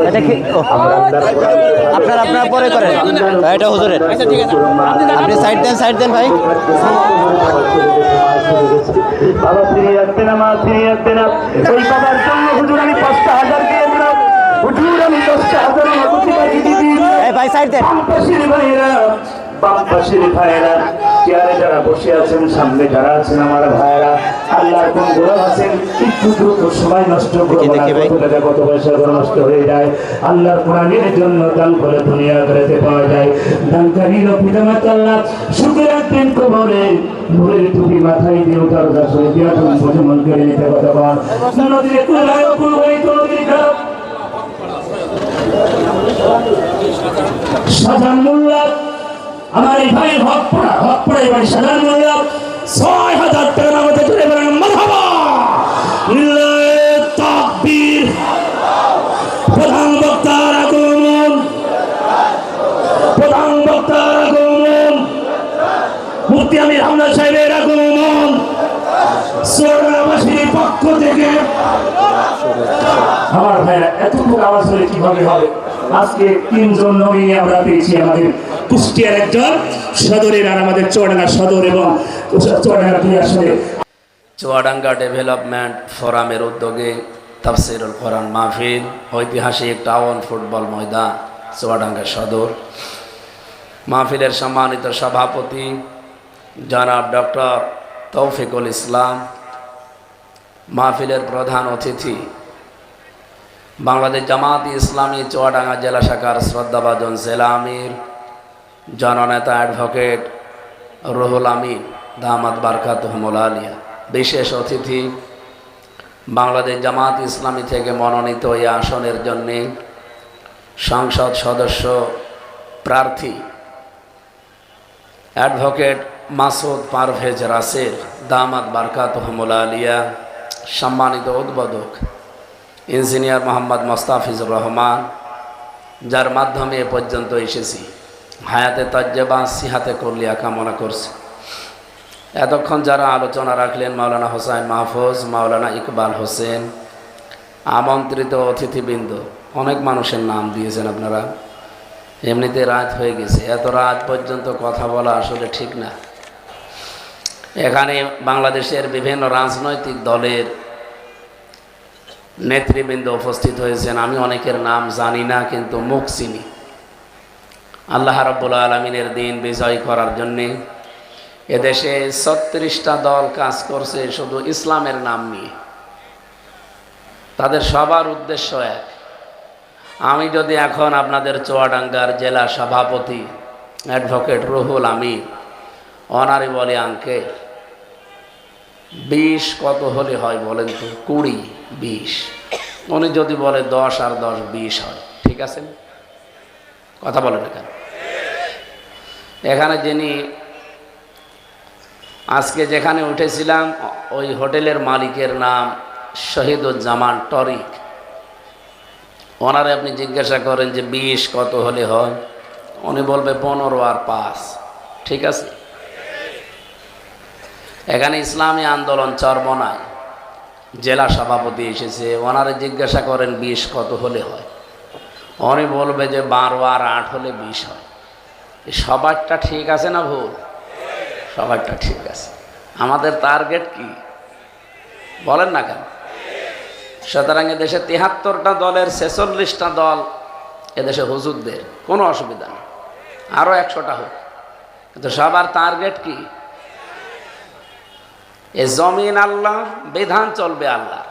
এটা কি আপনার পরে করেন, এটা হুজুরের। আপনি সাইড দেন ভাই। বাবা ফিরে আসবে না, মা ফিরে আসবে না, ওই বাবার জন্য হুজুর আমি ৫,০০০ দিয়ে দিলাম, হুজুর আমি ১০,০০০ ভাই সাইড দেন। বাম পাশের ভাইয়েরা, চেয়ারে যারা বসে আছেন, সামনে যারা আছেন আমার ভাইয়েরা, আল্লাহর কোন গোলাম আছেন, একটু দ্রুত সময় নষ্ট করবো না, কত পয়সা নষ্ট হয়ে যায়। আল্লাহর কোরআনের জন্য দান করে দুনিয়া করেতে পাওয়া যায়। দানকারীর পিতামাতা আল্লাহ সুখে রাখবেন কবরে, নূরের টুপি মাথায় দিয়ে তার গাছরে দিয়া তুমি প্রজমন করে নিতে কথা বল। নদীর কুলায় কুলবৈত নদীর খারাপ সাজান মোল্লা, আমার এই ভাই হক পড়া এবার সাজান মোল্লা ৬,০০০ টাকা আমাদের ধরে বেড়ান। মারহাবা তাকবীর। প্রধান বক্তার আগমন, মুফতি আমির হামজা সাহেবের আগমন, চুয়াডাঙ্গাবাসীর পক্ষ থেকে। আমার ভাইরা এতটুকু আওয়াজ হলে কিভাবে হবে? আজকে ৩ জন নমিনি আমরা পেয়েছি, আমাদের কুষ্টিয়ার একজন সদরের, আর আমাদের চুয়াডাঙ্গা সদর এবং চুয়াডাঙ্গা ২ আসলে। চুয়াডাঙ্গা ডেভেলপমেন্ট ফোরামের উদ্যোগে তাফসিরুল কোরআন মাহফিল, ঐতিহাসিক টাউন ফুটবল ময়দান চুয়াডাঙ্গা সদর। মাহফিলের সম্মানিত সভাপতি জনাব ডক্টর তৌফিকুল ইসলাম, মাহফিলের প্রধান অতিথি বাংলাদেশ জামাত ইসলামী চুয়াডাঙ্গা জেলা শাখার শ্রদ্ধাভাজন জেলা আমির জননেতা অ্যাডভোকেট রুহুল আমিন দামাত বারকাতুহুমুল আলিয়া, বিশেষ অতিথি বাংলাদেশ জামাত ইসলামী থেকে মনোনীত এই আসনের জন্যে সংসদ সদস্য প্রার্থী অ্যাডভোকেট মাসুদ পারভেজ রাসেল দামাত বারকাতুহুমুল আলিয়া, সম্মানিত উদ্বোধক ইঞ্জিনিয়ার মোহাম্মদ মোস্তাফিজুর রহমান, যার মাধ্যমে এ পর্যন্ত এসেছি, হায়াতে তাজ্জেবা সিহাতে কল্লিয়া কামনা করছি। এতক্ষণ যারা আলোচনা রাখলেন মাওলানা হোসাইন মাহফুজ, মাওলানা ইকবাল হোসেন, আমন্ত্রিত অতিথিবৃন্দ, অনেক মানুষের নাম দিয়েছেন আপনারা। এমনিতে রাত হয়ে গেছে, এত রাত পর্যন্ত কথা বলা আসলে ঠিক না। এখানে বাংলাদেশের বিভিন্ন রাজনৈতিক দলের নেতৃবৃন্দ উপস্থিত হয়েছেন। আমি অনেকের নাম জানি না, কিন্তু মুখ চিনি। আল্লাহ রাব্বুল আলামিনের দিন বিজয় করার জন্যে এদেশে ৩৬টা দল কাজ করছে শুধু ইসলামের নাম নিয়ে। তাদের সবার উদ্দেশ্য এক। আমি যদি এখন আপনাদের চুয়াডাঙ্গার জেলা সভাপতি অ্যাডভোকেট রুহুল আমিন, অনারে বলে আঙ্কেল ২০ কত হলে হয় বলেন তো? ২০, ২০। উনি যদি বলে ১০ আর ১০ ২০ হয়, ঠিক আছে? কথা বলেন কেন? এখানে যিনি আজকে যেখানে উঠেছিলাম, ওই হোটেলের মালিকের নাম শহীদুজ্জামান টরিক। ওনারে আপনি জিজ্ঞাসা করেন যে ২০ কত হলে হয়, উনি বলবে ১৫ আর ৫, ঠিক আছে? এখানে ইসলামী আন্দোলন চরমনায় জেলা সভাপতি এসেছে, ওনারে জিজ্ঞাসা করেন ২০ কত হলে হয়, উনি বলবে যে ১২ আর ৮ হলে ২০ হয়। সবারটা ঠিক আছে না ভুল? সবারটা ঠিক আছে। আমাদের টার্গেট কি বলেন না কেন? সুতরাং এদেশে ৭৩টা দলের ৪৬টা দল এদেশে হুজুরদের, কোনো অসুবিধা নেই, আরও ১০০টা হোক, কিন্তু সবার টার্গেট কি? এ জমিন আল্লাহ, বিধান চলবে আল্লাহ।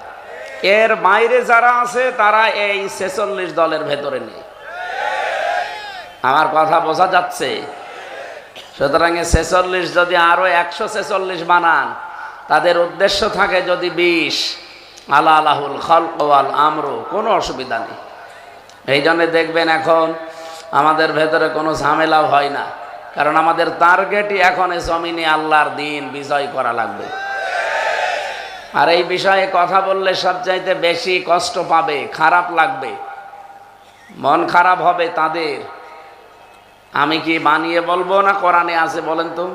এর বাইরে যারা আছে তারা এই ৪৬ দলের ভেতরে নেই। আমার কথা বোঝা যাচ্ছে? সুতরাং ৪৬ যদি আরো ১৪৬ বানান, তাদের উদ্দেশ্য থাকে যদি ২০, আলা আলাহুল খালক ওয়াল আমরু, কোনো অসুবিধা নেই। এই জন্য দেখবেন এখন আমাদের ভেতরে কোনো ঝামেলা হয় না, কারণ আমাদের টার্গেটই এখন এই জমিনে আল্লাহর দিন বিজয় করা লাগবে। আর এই বিষয়ে কথা বললে সবচাইতে বেশি কষ্ট পাবে, খারাপ লাগবে, মন খারাপ হবে তাদের। আমি কি বানিয়ে বলবো না কোরআনে আছে বলেন তো?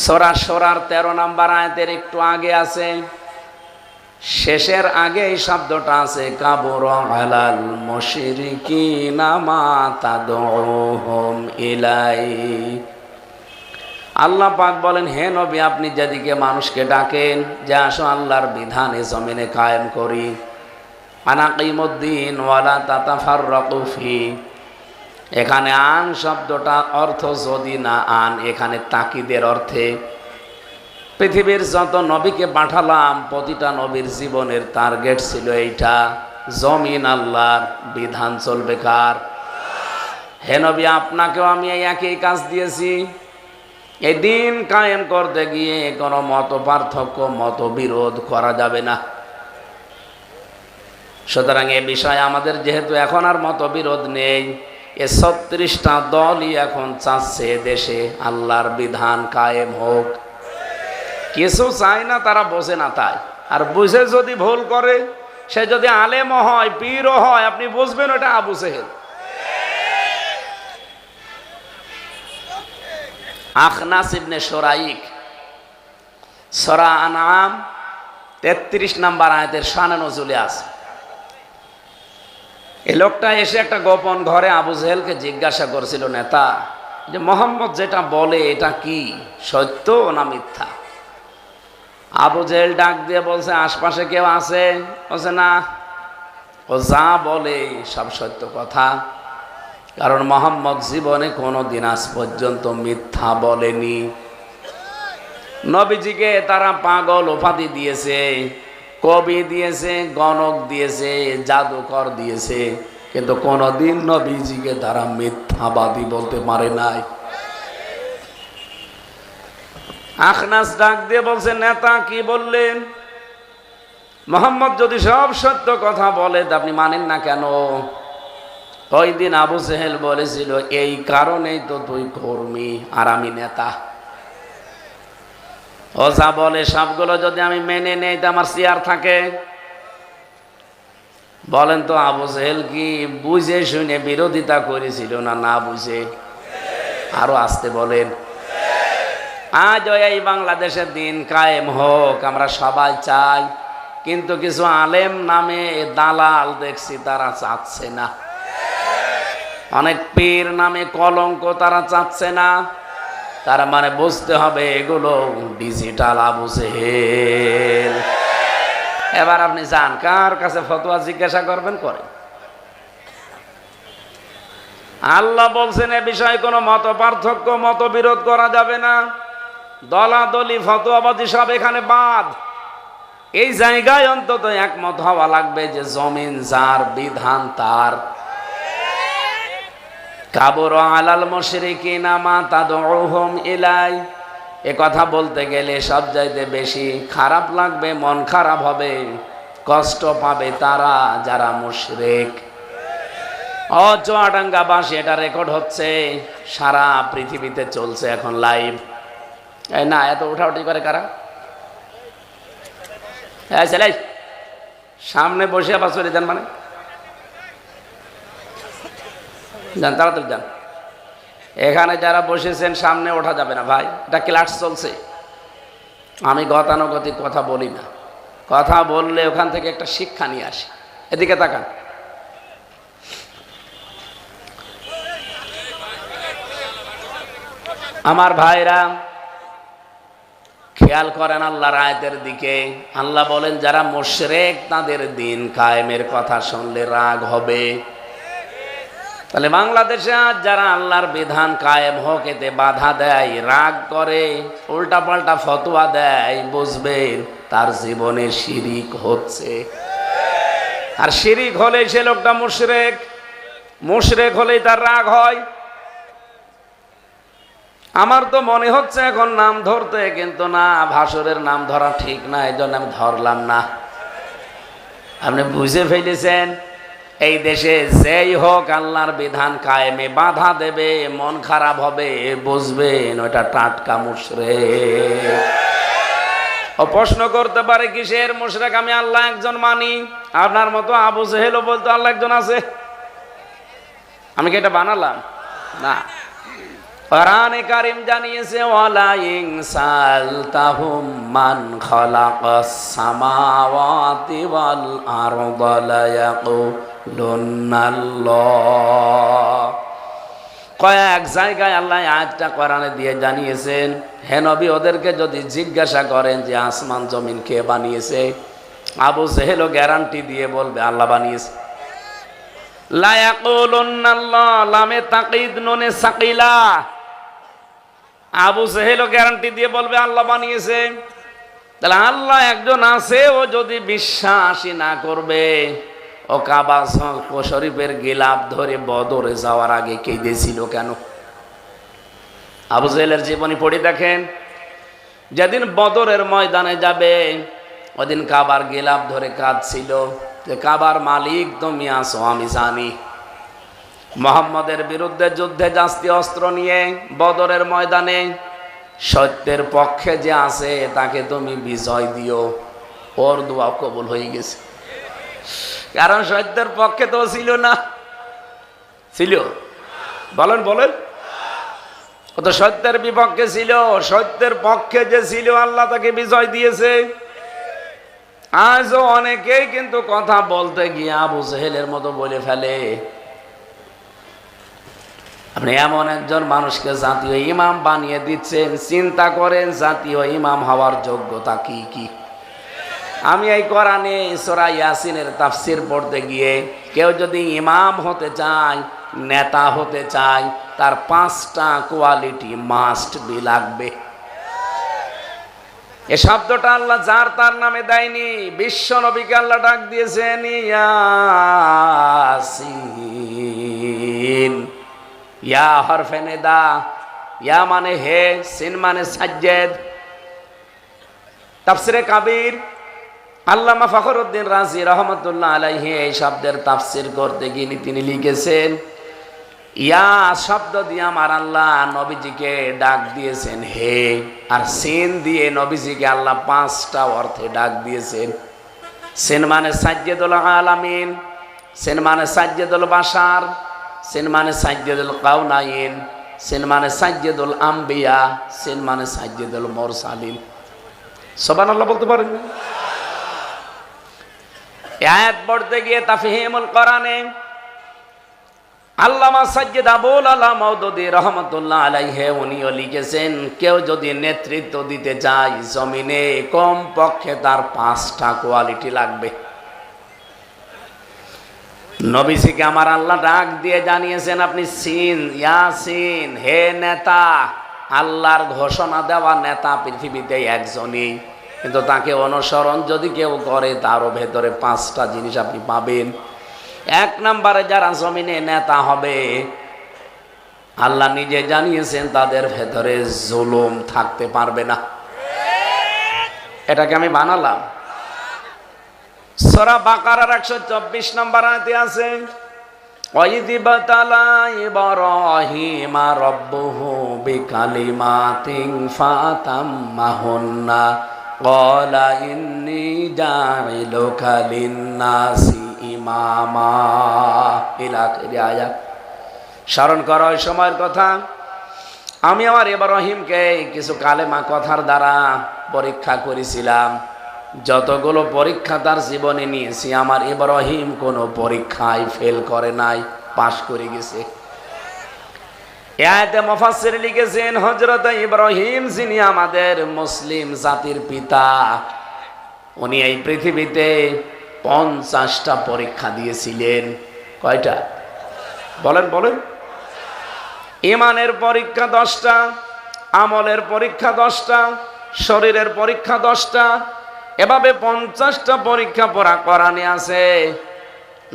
সূরা শূরার ১৩ নম্বর আয়াতের একটু আগে আছে, শেষের আগে এই শব্দটা আছে কাবুরা আলাল মুশরিকিনা মা তাদউহুম ইলাই। আল্লাহ পাক বলেন, হে নবী, আপনি যেদিকে মানুষকে ডাকেন যে আসো আল্লাহর বিধানে জমিনে কায়েম করি, আনাকিমুদ্দিন ওয়ালা তাতাফাররাকু ফি, এখানে আন শব্দটা অর্থ যদি না আন, এখানে তাকিদের অর্থে পৃথিবীর যত নবীকে পাঠালাম প্রতিটা নবীর জীবনের টার্গেট ছিল এইটা, জমিন আল্লাহর বিধান চলবে কার? হে নবী, আপনাকেও আমি এই একই কাজ দিয়েছি। এই দিন কায়েম করতে গিয়ে কোনো মত পার্থক্য মতবিরোধ করা যাবে না। সুতরাং এ বিষয়ে আমাদের যেহেতু এখন আর মতবিরোধ নেই, এ ৩৬টা দলই এখন চাচ্ছে দেশে আল্লাহর বিধান কায়েম হোক। কিছু চায় না, তারা বোঝে না তাই। আর বুঝে যদি ভুল করে, সে যদি আলেমও হয় পীরও হয়, আপনি বুঝবেন ওটা আবু জেহেল। আখনাস ইবনে শুরাইক সূরা আনআম ৩৩ নম্বর আয়াতের শানে নজুলে আছে। এই লোকটা এসে একটা গোপন ঘরে আবু জেহেলকে জিজ্ঞাসা করেছিল, নেতা, যে মোহাম্মদ যেটা বলে এটা কি সত্য না মিথ্যা? আবু জেহেল ডাক দিয়ে বলছে, আশপাশে কেউ আছে? বলছে না, ও যা বলে সব সত্য কথা, কারণ মোহাম্মদ জীবনে কোনোদিন আজ পর্যন্ত মিথ্যা বলেনি। নবীজিকে তারা পাগল উপাধি দিয়েছে, কবি দিয়েছে, গণক দিয়েছে, জাদুকর দিয়েছে, কিন্তু কোনোদিন নবীজিকে তারা মিথ্যাবাদী বলতে পারে নাই। আখনাস ডাক দিয়ে বলছে, নেতা কি বললেন? মোহাম্মদ যদি সব সত্য কথা বলে আপনি মানেন না কেন? ওই দিন আবু জেহেল বলেছিল, এই কারণেই তো তুই কর্মী আর আমি নেতা। ও যা বলে সবগুলো যদি আমি মেনে নেই তো আমার চেয়ার থাকে। বলেন তো আবু জেহেল কি বুঝে শুনে বিরোধিতা করেছিল না না বুঝে? আরো আসতে বলেন। আজ এই বাংলাদেশের দিন কায়েম হোক আমরা সবাই চাই, কিন্তু কিছু আলেম নামে দালাল দেখছি তারা চাচ্ছে না। অনেক পীর নামে কলঙ্ক তারা চাচ্ছে না। তার মানে বুঝতে হবে এগুলো ডিজিটাল আবু জেহেল। এবার আপনি যান, কার কাছে ফতোয়া জিজ্ঞাসা করবেন করেন। আল্লাহ বলছেন এ বিষয়ে কোনো মত পার্থক্য মতবিরোধ করা যাবে না। দলাদলি ফতোয়াবাদী সব এখানে বাদ। এই জায়গায় অন্তত একমত হওয়া লাগবে যে জমিন যার, বিধান তার। কাবুরা আলাল মুশরিকিনা মা তাদউহুম ইলাই, এ কথা বলতে গেলে সব চাইতে বেশি খারাপ লাগবে, মন খারাপ হবে, কষ্ট পাবে তারা যারা মুশরিক। চুয়াডাঙ্গাবাসী, এটা রেকর্ড হচ্ছে, সারা পৃথিবীতে চলছে এখন লাইভ। এই না, এত উঠাউঠি করে কারা? ছেলে সামনে বসে আবার চলে যান, মানে যান, তাড়াতাড়ি যান। এখানে যারা বসেছেন সামনে ওঠা যাবে না ভাই, এটা ক্লাস চলছে। আমি গতানুগতিক কথা বলি না, কথা বললে ওখান থেকে একটা শিক্ষা নিয়ে আসি। এদিকে তাকান। আমার ভাইরা খেয়াল করেন আল্লাহর আয়াতের দিকে। আল্লাহ বলেন যারা মুশরিক তাদের দিন কায়েমের কথা শুনলে রাগ হবে। তাহলে বাংলাদেশে আজ যারা আল্লাহর বিধান কায়েম হোক এতে বাধা দেয়, রাগ করে, উল্টা পাল্টা ফতোয়া দেয়, বুঝবেন তার জীবনে শিরিক হচ্ছে। আর শিরিক হলে সে লোকটা মুশরিক, মুশরিক হলেই তার রাগ হয়। আমার তো মনে হচ্ছে এখন নাম ধরতে, কিন্তু না, ভাসুরের নাম ধরা ঠিক না, এই জন্য আমি ধরলাম না। আপনি বুঝে ফেলেছেন এই দেশে যেই হোক আল্লাহর বিধান কায়েমে বাধা দেবে, মন খারাপ হবে, বুঝবেন ওটা টাটকা মুশরিক। ও প্রশ্ন করতে পারে কিসের মুশরিক? আমি আল্লাহ একজন মানি। আপনার মতো আবু জেহেলও বলতো আল্লাহ একজন আছে। আমি কি এটা বানালাম? না, কোরআনে কারীম জানিয়েছে ওয়ালা ইনসালতাহুম মান খালাকাস সামাওয়াতি ওয়াল আরদা লা ইয়াকুলুনাল্লাহ। কয়েক জায়গায় আল্লাহ আয়াতটা কোরআনে দিয়ে জানিয়েছেন, হে নবী ওদেরকে যদি জিজ্ঞাসা করেন যে আসমান জমিন কে বানিয়েছে, আবু জেহেলও গ্যারান্টি দিয়ে বলবে আল্লাহ বানিয়েছে। লা ইয়াকুলুনাল্লাহ, লামে তাকিদ নুনে সাকিলা। আবু জেহেলও গ্যারান্টি দিয়ে বলবে আল্লাহ বানিয়েছে। তাহলে আল্লাহ একজন আছে, ও যদি বিশ্বাসই না করবে, ও কাবা শরীফের গিলাফ ধরে বদরে যাওয়ার আগে কেঁদেছিল কেন? আবু জেহেলের জীবনী পড়ে দেখেন, যেদিন বদরের ময়দানে যাবে ওদিন কাবার গিলাফ ধরে কাঁদছিল যে কাবার মালিক তুমি আছো, আমি জানি মুহাম্মদের বিরুদ্ধে যুদ্ধে জাস্তি অস্ত্র নিয়ে বদরের ময়দানে সত্যের পক্ষে যে আছে তাকে তুমি বিজয় দিও। ওর দোয়া কবুল হয়ে গেছে, কারণ সত্যের পক্ষে তো ছিল না, ছিল? বলেন বলেন, ও তো সত্যের বিপক্ষে ছিল। সত্যের পক্ষে যে ছিল আল্লাহ তাকে বিজয় দিয়েছে। আজও অনেকেই কিন্তু কথা বলতে গিয়ে আবু জেহেলের মতো বলে ফেলে। আপনি এমন একজন মানুষকে জাতীয় ইমাম বানিয়ে দিচ্ছেন, চিন্তা করেন জাতীয় ইমাম হওয়ার যোগ্যতা কি কি? আমি এই কোরআনে সূরা ইয়াসিনের তাফসীর পড়তে গিয়ে কেউ যদি ইমাম হতে চায়, নেতা হতে চায়, তার 5টা কোয়ালিটি মাস্ট বি লাগবে। এ শব্দটা আল্লাহ যার তার নামে দেয়নি, বিশ্ব নবীকে আল্লাহ ডাক দিয়েছেন ইয়াসিন। ইয়া হরফে নিদা, ইয়া মানে হে, সিন মানে সাজ্জেদ। তাফসিরে কাবীর আল্লামা ফখরুদ্দিন রাজি রহমতুল্লাহ আলাইহি এই শব্দের তাফসির করতে গিয়ে তিনি লিখেছেন, ইয়া শব্দ দিয়ে আমার আল্লাহ নবীজিকে ডাক দিয়েছেন হে, আর সিন দিয়ে নবীজিকে আল্লাহ 5টা অর্থে ডাক দিয়েছেন। সিন মানে সাজ্জেদুল আলামিন, সিন মানে সাজ্জেদুল বাশার, সিন মানে সাজ্জেদুল কাউনাইন, সিন মানে সাজ্জেদুল আম্বিয়া, সিন মানে সাজ্জেদুল মুরসালিন। সুবহানাল্লাহ বলতে পারেন? আয়াত পড়তে গিয়ে তাফহিমুল কোরআনে আল্লামা সাজ্জেদ আবুল আলা মাওদুদী রহমাতুল্লাহ আলাইহি উনিও লিখেছেন, কেউ যদি নেতৃত্ব দিতে চায় জমিনে কম পক্ষে তার 5টা কোয়ালিটি লাগবে। নবীজিকে আমার আল্লাহ ডাক দিয়ে জানিয়েছেন, আপনি সিন, ইয়াসিন, হে নেতা। আল্লাহর ঘোষণা দেওয়া নেতা পৃথিবীতে একজনই, কিন্তু তাকে অনুসরণ যদি কেউ করে তারও ভেতরে 5টা জিনিস আপনি পাবেন। 1 নম্বরে যারা জমিনে নেতা হবে, আল্লাহ নিজে জানিয়েছেন তাদের ভেতরে জুলুম থাকতে পারবে না। এটাকে আমি বানালাম। সূরা বাকারার 124 নম্বর আয়াতে আছে, ওয়াইযি বাতালা ইব্রাহিমা রাব্বুহু বিকালিমাতিন ফাতাম্মাহুন্না ক্বালা ইন্নী জাইলুকা লিন-নাসি ইমামা। ইলা আখিরি আয়াত। স্মরণ করো ওই সময়ের কথা, আমি আমার ইব্রাহিমকে কিছু কালেমা কথার দ্বারা পরীক্ষা করেছিলাম। যতগুলো পরীক্ষা তার জীবনে নিয়েছি, আমার ইব্রাহিম কোনো পরীক্ষায় ফেল করে নাই, পাশ করে গেছে। আয়াতে মুফাসসির লিখেছেন, হযরত ইব্রাহিম যিনি আমাদের মুসলিম জাতির পিতা, উনি এই পৃথিবীতে 50টা পরীক্ষা দিয়েছিলেন। কয়টা? বলেন বলেন। ঈমানের পরীক্ষা 10টা, আমলের পরীক্ষা 10টা, শরীরের পরীক্ষা 10টা, এভাবে 50টা পরীক্ষা পড়া কোরআনে আছে।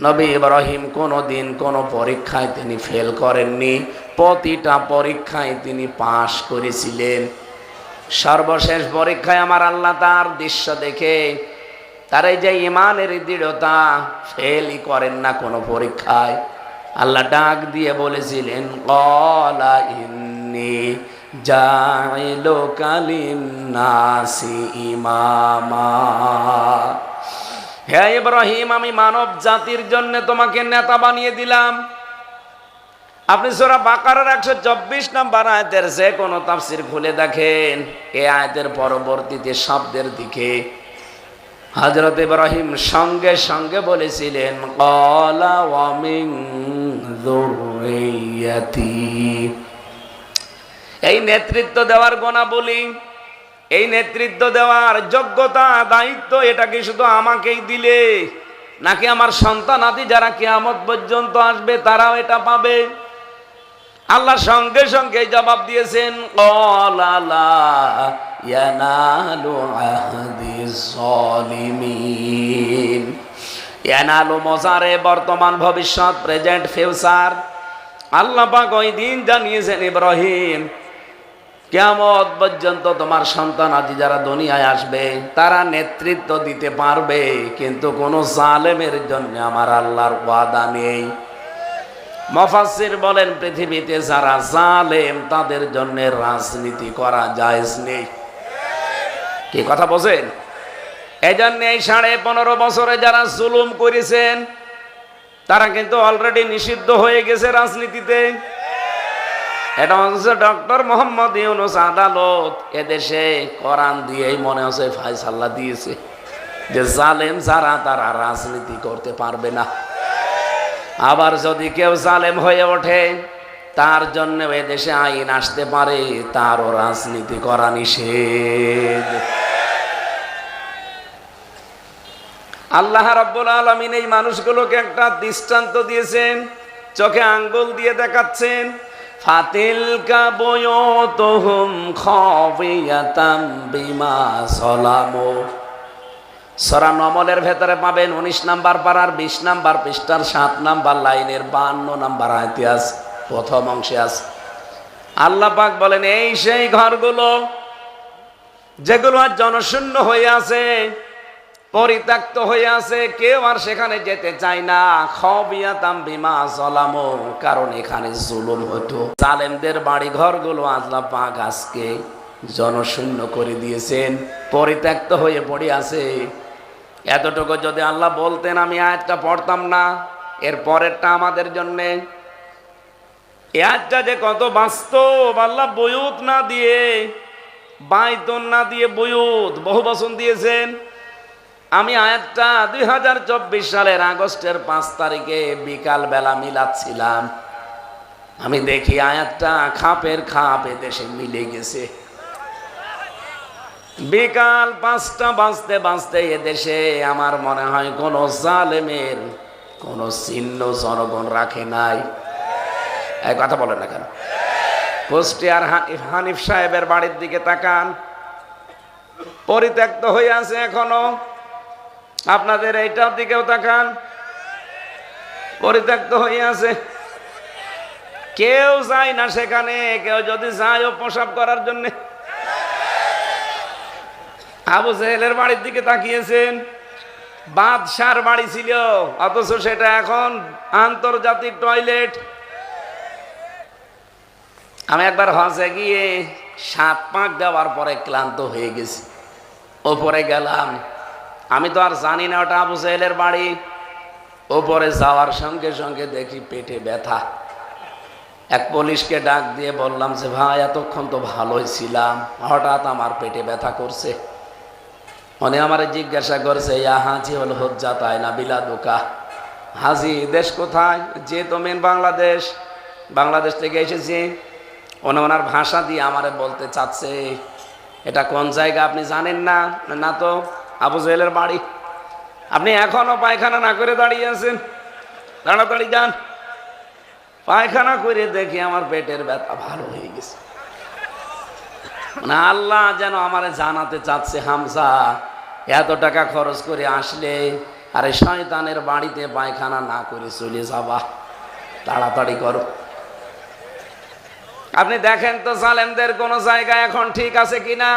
নবী ইব্রাহিম কোনোদিন কোনো পরীক্ষায় তিনি ফেল করেননি, প্রতিটা পরীক্ষায় তিনি পাশ করেছিলেন। সর্বশেষ পরীক্ষায় আমার আল্লাহ তার দৃশ্য দেখে তার এই যে ঈমানের দৃঢ়তা, ফেলই করেন না কোনো পরীক্ষায়। আল্লাহ ডাক দিয়ে বলেছিলেন, ক্বালা ইন্নী জাইলুকা লিন-নাসি ইমামা। হে ইব্রাহিম, আমি মানব জাতির জন্য তোমাকে নেতা বানিয়ে দিলাম। আপনি সূরা বাকারার 124 নম্বর আয়াতের যে কোনো তাফসীর খুলে দেখেন, এই আয়াতের পরবর্তীতে শব্দের দিকে হযরত ইব্রাহিম সঙ্গে সঙ্গে বলেছিলেন ক্বালা ওয়া মিন যুররিয়াতি। এই নেতৃত্ব দেওয়ার গুণাবলী, এই নেতৃত্ব দেওয়ার যোগ্যতা, দায়িত্ব, এটা কি শুধু আমাকেই দিলে, নাকি আমার সন্তানাদি যারা কিয়ামত পর্যন্ত আসবে তারাও এটা পাবে? আল্লাহ সঙ্গে সঙ্গে জবাব দিয়েছেন ক্বালা লা ইয়ানালু আহদিস যালিমিন। ইয়ানালু মুজারে, বর্তমান, ভবিষ্যৎ, প্রেজেন্ট, ফিউচার। আল্লাহ পাক ওই দিন জানিয়েছেন ইব্রাহিম কিয়ামত পর্যন্ত তোমার সন্তানাদি যারা দুনিয়ায় আসবে তারা নেতৃত্ব দিতে পারবে, কিন্তু কোন জালেমের জন্য আমার আল্লাহর ওয়াদা নেই। মুফাসসির বলেন পৃথিবীতে যারা জালেম তাদের জন্য রাজনীতি করা জায়েজ নেই। কি কথা বলেন? এই জন্য এই 15.5 বছরে যারা জুলুম করেছেন তারা কিন্তু অলরেডি নিষিদ্ধ হয়ে গেছে রাজনীতিতে। এটা হচ্ছে ডক্টর মোহাম্মদ ইউনূস আদালত এদেশে কোরআন দিয়েই মনে হচ্ছে ফায়সালা দিয়েছে যে জালেম যারা তারা রাজনীতি করতে পারবে না। আবার যদি কেউ জালেম হয়ে ওঠে তার জন্য এদেশে আইন আসতে পারে, তারও রাজনীতি করা নিষেধ। আল্লাহ রাব্বুল আলামিন এই মানুষগুলোকে একটা দৃষ্টান্ত দিয়েছেন, চোখে আঙ্গুল দিয়ে দেখাচ্ছেন ফাতিলকা বুয়ুতুহুম খাবিয়াতাম বিমা যালামু। সূরা নমলের ভেতরে পাবেন 19 নাম্বার পারার 20 নাম্বার পৃষ্ঠার 7 নাম্বার লাইনের 52 নাম্বার আয়াতে আছে, প্রথম অংশে আছে। আল্লাহ পাক বলেন এই সেই ঘরগুলো যেগুলো আজ জনশূন্য হয়ে আছে, পরিত্যক্ত হয়ে আছে, কেউ আর সেখানে যেতে চায় না। খাবিয়াতাম বিমা যালামু, কারণ এখানে জুলুম হতো। জালেমদের বাড়ি ঘরগুলো আল্লাহ পাক আজকে জনশূন্য করে দিয়েছেন, পরিত্যক্ত হয়ে পড়ে আছে। এতটুকু যদি আল্লাহ বলতেন আমি আয়াতটা পড়তাম না, এর পরেরটা আমাদের জন্যে। এই আয়াতটা যে কত বাস্তব, আল্লাহ বুয়ুত না দিয়ে, বাইতুন না দিয়ে বুয়ুত বহু বচন দিয়েছেন। আমি আয়াতটা 2024 সালের আগস্টের 5 তারিখে বিকাল বেলা মিলাচ্ছিলাম, আমি দেখি আয়াতটা খাপের খাপ এদেশে মিলে গেছে। বিকাল 5টা বাজতে বাজতে এদেশে আমার মনে হয় কোন জালেমের কোন চিহ্ন জনগণ রাখে নাই। এই কথা বলেন না কেন? কুষ্টিয়ার হানিফ সাহেবের বাড়ির দিকে তাকান, পরিত্যক্ত হয়ে আছে এখনো। আপনাদের এইটার দিকেও তাকান, পরিত্যক্ত হয়ে আছে, কেউ যায় না সেখানে। কেউ যদি যায় প্রসাব করার জন্য। আবু জেহেলের বাড়ির দিকে তাকিয়েছেন, বাদশার বাড়ি ছিল, অথচ সেটা এখন আন্তর্জাতিক টয়লেট। আমি একবার হজে গিয়ে 7 পাক দেওয়ার পরে ক্লান্ত হয়ে গেছি, ওপরে গেলাম। আমি তো আর জানি না ওটা আবু জেহেলের বাড়ি। ওপরে যাওয়ার সঙ্গে সঙ্গে দেখি পেটে ব্যথা। এক পুলিশকে ডাক দিয়ে বললাম যে ভাই এতক্ষণ তো ভালোই ছিলাম, হঠাৎ আমার পেটে ব্যথা করছে। উনি আমারে জিজ্ঞাসা করছে ইয়া হাজি হল হজ্জা তাই না বিলাদুকা, হাজি দেশ কোথায়? যে তো মেন বাংলাদেশ, বাংলাদেশ থেকে এসেছি। উনি ওনার ভাষা দিয়ে আমারে বলতে চাচ্ছে এটা কোন জায়গা আপনি জানেন না? না তো, আবু জেহেলের বাড়ি। আপনি এখনো পায়খানা না করে দাঁড়িয়ে আছেন, তাড়াতাড়ি যান। পায়খানা করে দেখি আমার পেটের ব্যথা ভালো হয়ে গেছে। না, আল্লাহ যেন আমারে জানাতে চাচ্ছে হামজা এত টাকা খরচ করে আসলে আরে শয়তানের বাড়িতে পায়খানা না করে চলে যাবা, তাড়াতাড়ি করো। আপনি দেখেন তো জালেমদের কোন জায়গা এখন ঠিক আছে কিনা,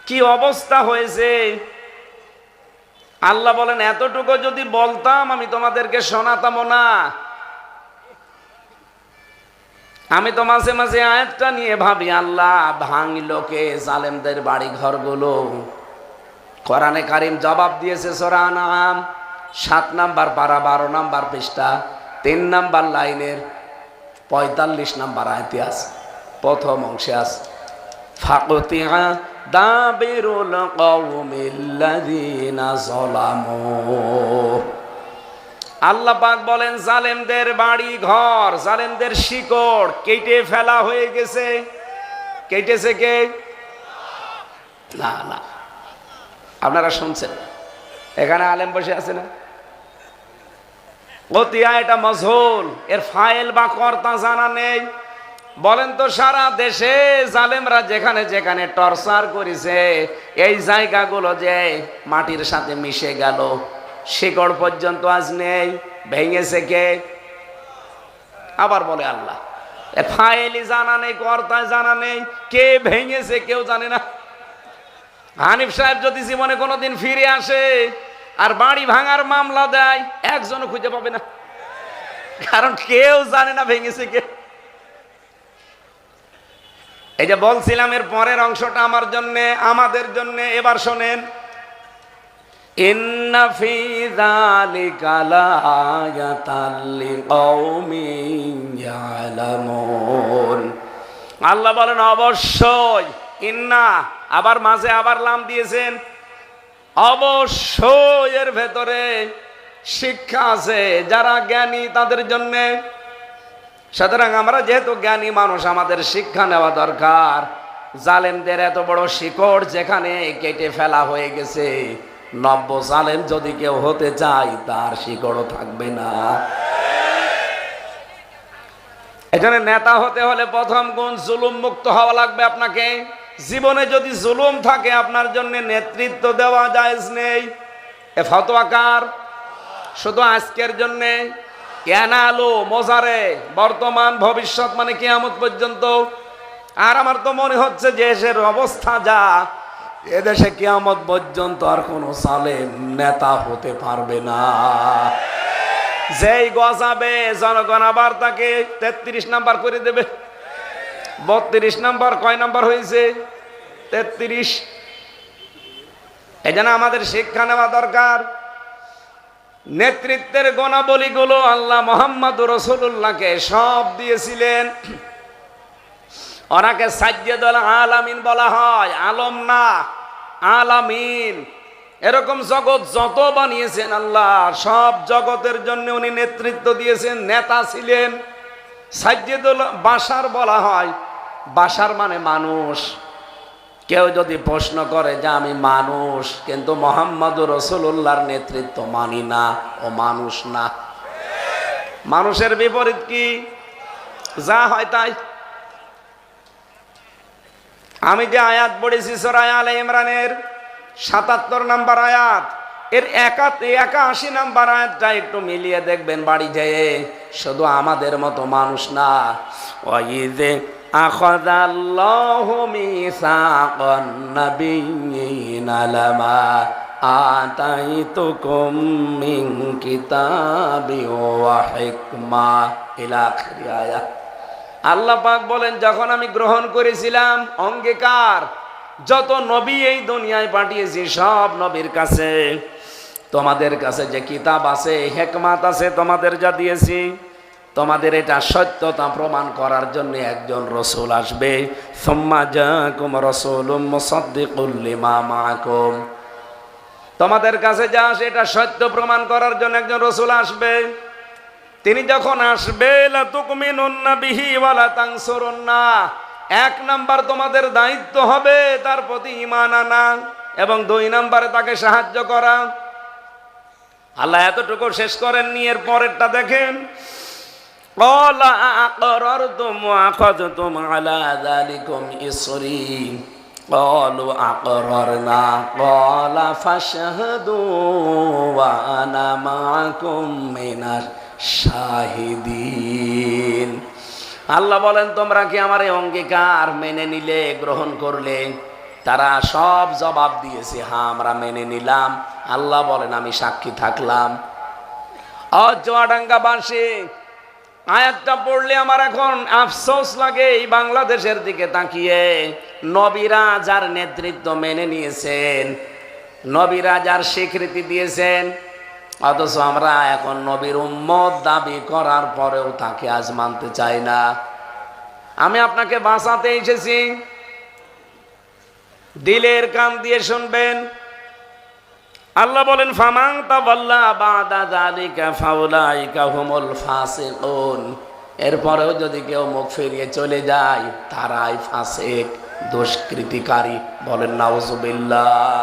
কি অবস্থা হয়েছে। আল্লাহ বলেন এতটুকু যদি বলতাম আমি তোমাদেরকে শোনাতাম না। আমি তো মাঝে মাঝে আয়াতটা নিয়ে ভাবি আল্লাহ ভাঙলো কে জালেমদের বাড়ি ঘরগুলো? কোরআনে কারীম জবাব দিয়েছে সূরা আনআম 7 নাম্বার পারা 12 নাম্বার পৃষ্ঠা 3 নাম্বার লাইনের 45 নম্বর আয়াতে আছে, প্রথম অংশে আছে ফাকুতিআ দাবিরুল কওমিল্লাযিনা যালামু। আল্লাহ পাক বলেন জালেমদের বাড়ি ঘর, জালেমদের শিকড় কেটে ফেলা হয়ে গেছে। কেটেছে কে? না না, আপনারা শুনছেন, এখানে আলেম বসে আছে না? কতিয়া এটা মজহুল, এর ফাইল বা কর্তা জানা নেই। বলেন তো সারা দেশে জালেমরা যেখানে যেখানে টর্চার করেছে এই জায়গাগুলো যে মাটির সাথে মিশে গেল, শিকড় পর্যন্ত আজ নেই, ভেঙেছে কে? আবার বলে আল্লাহ এর ফাইলই জানা নেই, কর্তা জানা নেই, কে ভেঙেছে কেউ জানে না। হানিফ সাহেব যদি জীবনে কোনোদিন ফিরে আসে আর বাড়ি ভাঙার মামলা দেয়, একজনও খুঁজে পাবে না, কারণ কেউ জানে না ভেঙেছে কে। এই যে বলছিলাম এর পরের অংশটা আমার জন্যে, আমাদের জন্যে, এবার শোনেন। ইন্না ফি যালিকা লাআয়াতাল লিকাওমিন ইয়ালামুন। আল্লাহ বলেন অবশ্যই, ইন্না আবার মাঝে আবার লাম দিয়েছেন, অবশ্যই এর ভেতরে শিক্ষা আছে যারা জ্ঞানী তাদের জন্যে। সুতরাং আমরা যেহেতু জ্ঞানী মানুষ, আমাদের শিক্ষা নেওয়া দরকার। জালেমদের এত বড় শিকড় যেখানে কেটে ফেলা হয়ে গেছে, নব্য জালেম যদি কেউ হতে চায় তার শিকড়ও থাকবে না। এখানে নেতা হতে হলে প্রথম গুণ জুলুম মুক্ত হওয়া লাগবে আপনাকে। জীবনে যদি জুলুম থাকে আপনার জন্য নেতৃত্ব দেওয়া জায়েজ নেই। এ ফতোয়া কার? শুধু আজকের জন্যে? কেন আলো মজারে, বর্তমান ভবিষ্যৎ মানে কিয়ামত পর্যন্ত। আর আমার তো মনে হচ্ছে যে দেশের অবস্থা যা, এদেশে কিয়ামত পর্যন্ত আর কোনো জালেম নেতা হতে পারবে না। যেই গজাবে জনগণ আবার তাকে 33 নাম্বার করে দেবে। 32 নাম্বার কয় নাম্বার হয়েছে? 33। এই জন্য আমাদের শিক্ষা নেওয়া দরকার। নেতৃত্বের গুণাবলীগুলো আল্লাহ মুহাম্মদুর রাসূলুল্লাহকে সব দিয়েছিলেন। ওনাকে সাজ্জাদুল আলামিন বলা হয়, আলম না, আলামিন। এরকম জগৎ যত বানিয়েছেন আল্লাহ, সব জগতের জন্য উনি নেতৃত্ব দিয়েছেন, নেতা ছিলেন। সাজ্জাদুল বাশার বলা হয়, বাশার মানে মানুষ। কেউ যদি প্রশ্ন করে যে আমি মানুষ কিন্তু মুহাম্মদুর রাসূলুল্লাহর নেতৃত্ব মানি না, ও মানুষ না। মানুষের বিপরীত কি? যা হয় তাই। আমি যে আয়াত পড়েছি সূরা আলে ইমরানের ৭৭ নম্বর আয়াত, এর ৮১ নম্বর আয়াতটা একটু মিলিয়ে দেখবেন বাড়ি যেয়ে। শুধু আমাদের মতো মানুষ না। ওয়াইযে আখাযাল্লাহু মিসাকান নাবিয়্যিনা লামা আতাইতুকুম মিন কিতাবি ওয়া হিকমা ইলা আখির আয়াত। আল্লাহ পাক বলেন যখন আমি গ্রহণ করেছিলাম অঙ্গীকার, যত নবী এই দুনিয়ায় পাঠিয়েছি সব নবীর কাছে তোমাদের কাছে যে কিতাব আছে, হিকমত আছে, তোমাদের যা দিয়েছি, তোমাদের এটা সত্যতা প্রমাণ করার জন্য একজন রাসূল আসবে। সুম্মা জাআকুম রাসূলুম মুসাদ্দিকুল লিমা মাআকুম। তোমাদের কাছে যা আসে এটা সত্য প্রমাণ করার জন্য একজন রাসূল আসবে। তিনি যখন আসবে লা তুকমিনুন্না বিহি ওয়া লা তানসুরুন্না, 1 নাম্বার তোমাদের দায়িত্ব হবে তার প্রতি ঈমান আনা, এবং 2 নম্বরে তাকে সাহায্য করা। আল্লাহ এতটুকু শেষ করেননি, এর পরেরটা দেখেন। ক্বালা আকরারতুম ওয়া আখাযতুম আলা যালিকুম ইসরি ক্বালু আকরারনা ক্বালা ফাশহাদু ওয়া আনা মাআকুম মিনাশ শাহিদিন। আল্লাহ বলেন তোমরা কি আমার এই অঙ্গীকার মেনে নিলে, গ্রহণ করলে? তারা সব জবাব দিয়েছে, হ্যাঁ আমরা মেনে নিলাম। আল্লাহ বলেন আমি সাক্ষী থাকলাম। চুয়াডাঙ্গাবাসী, আয়াতটা পড়লে আমার এখন আফসোস লাগে এই বাংলাদেশের দিকে তাকিয়ে। নবীরা যার নেতৃত্ব মেনে নিয়েছেন, নবীরা যার স্বীকৃতি দিয়েছেন, অথচ আমরা এখন নবীর উম্মত দাবি করার পরেও তাকে আজ মানতে চাই না। আমি আপনাকে বাঁচাতে এসেছি, দিলের কান দিয়ে শুনবেন। আল্লাহ বলেন ফামান তাওয়াল্লা বাদা যালিকা ফাউলাইকা হুমুল ফাসিকুন। এরপরেও যদি কেউ মুখ ফিরিয়ে চলে যায় তারাই ফাসিক, দুষ্কৃতিকারী। বলেন নাউজুবিল্লাহ।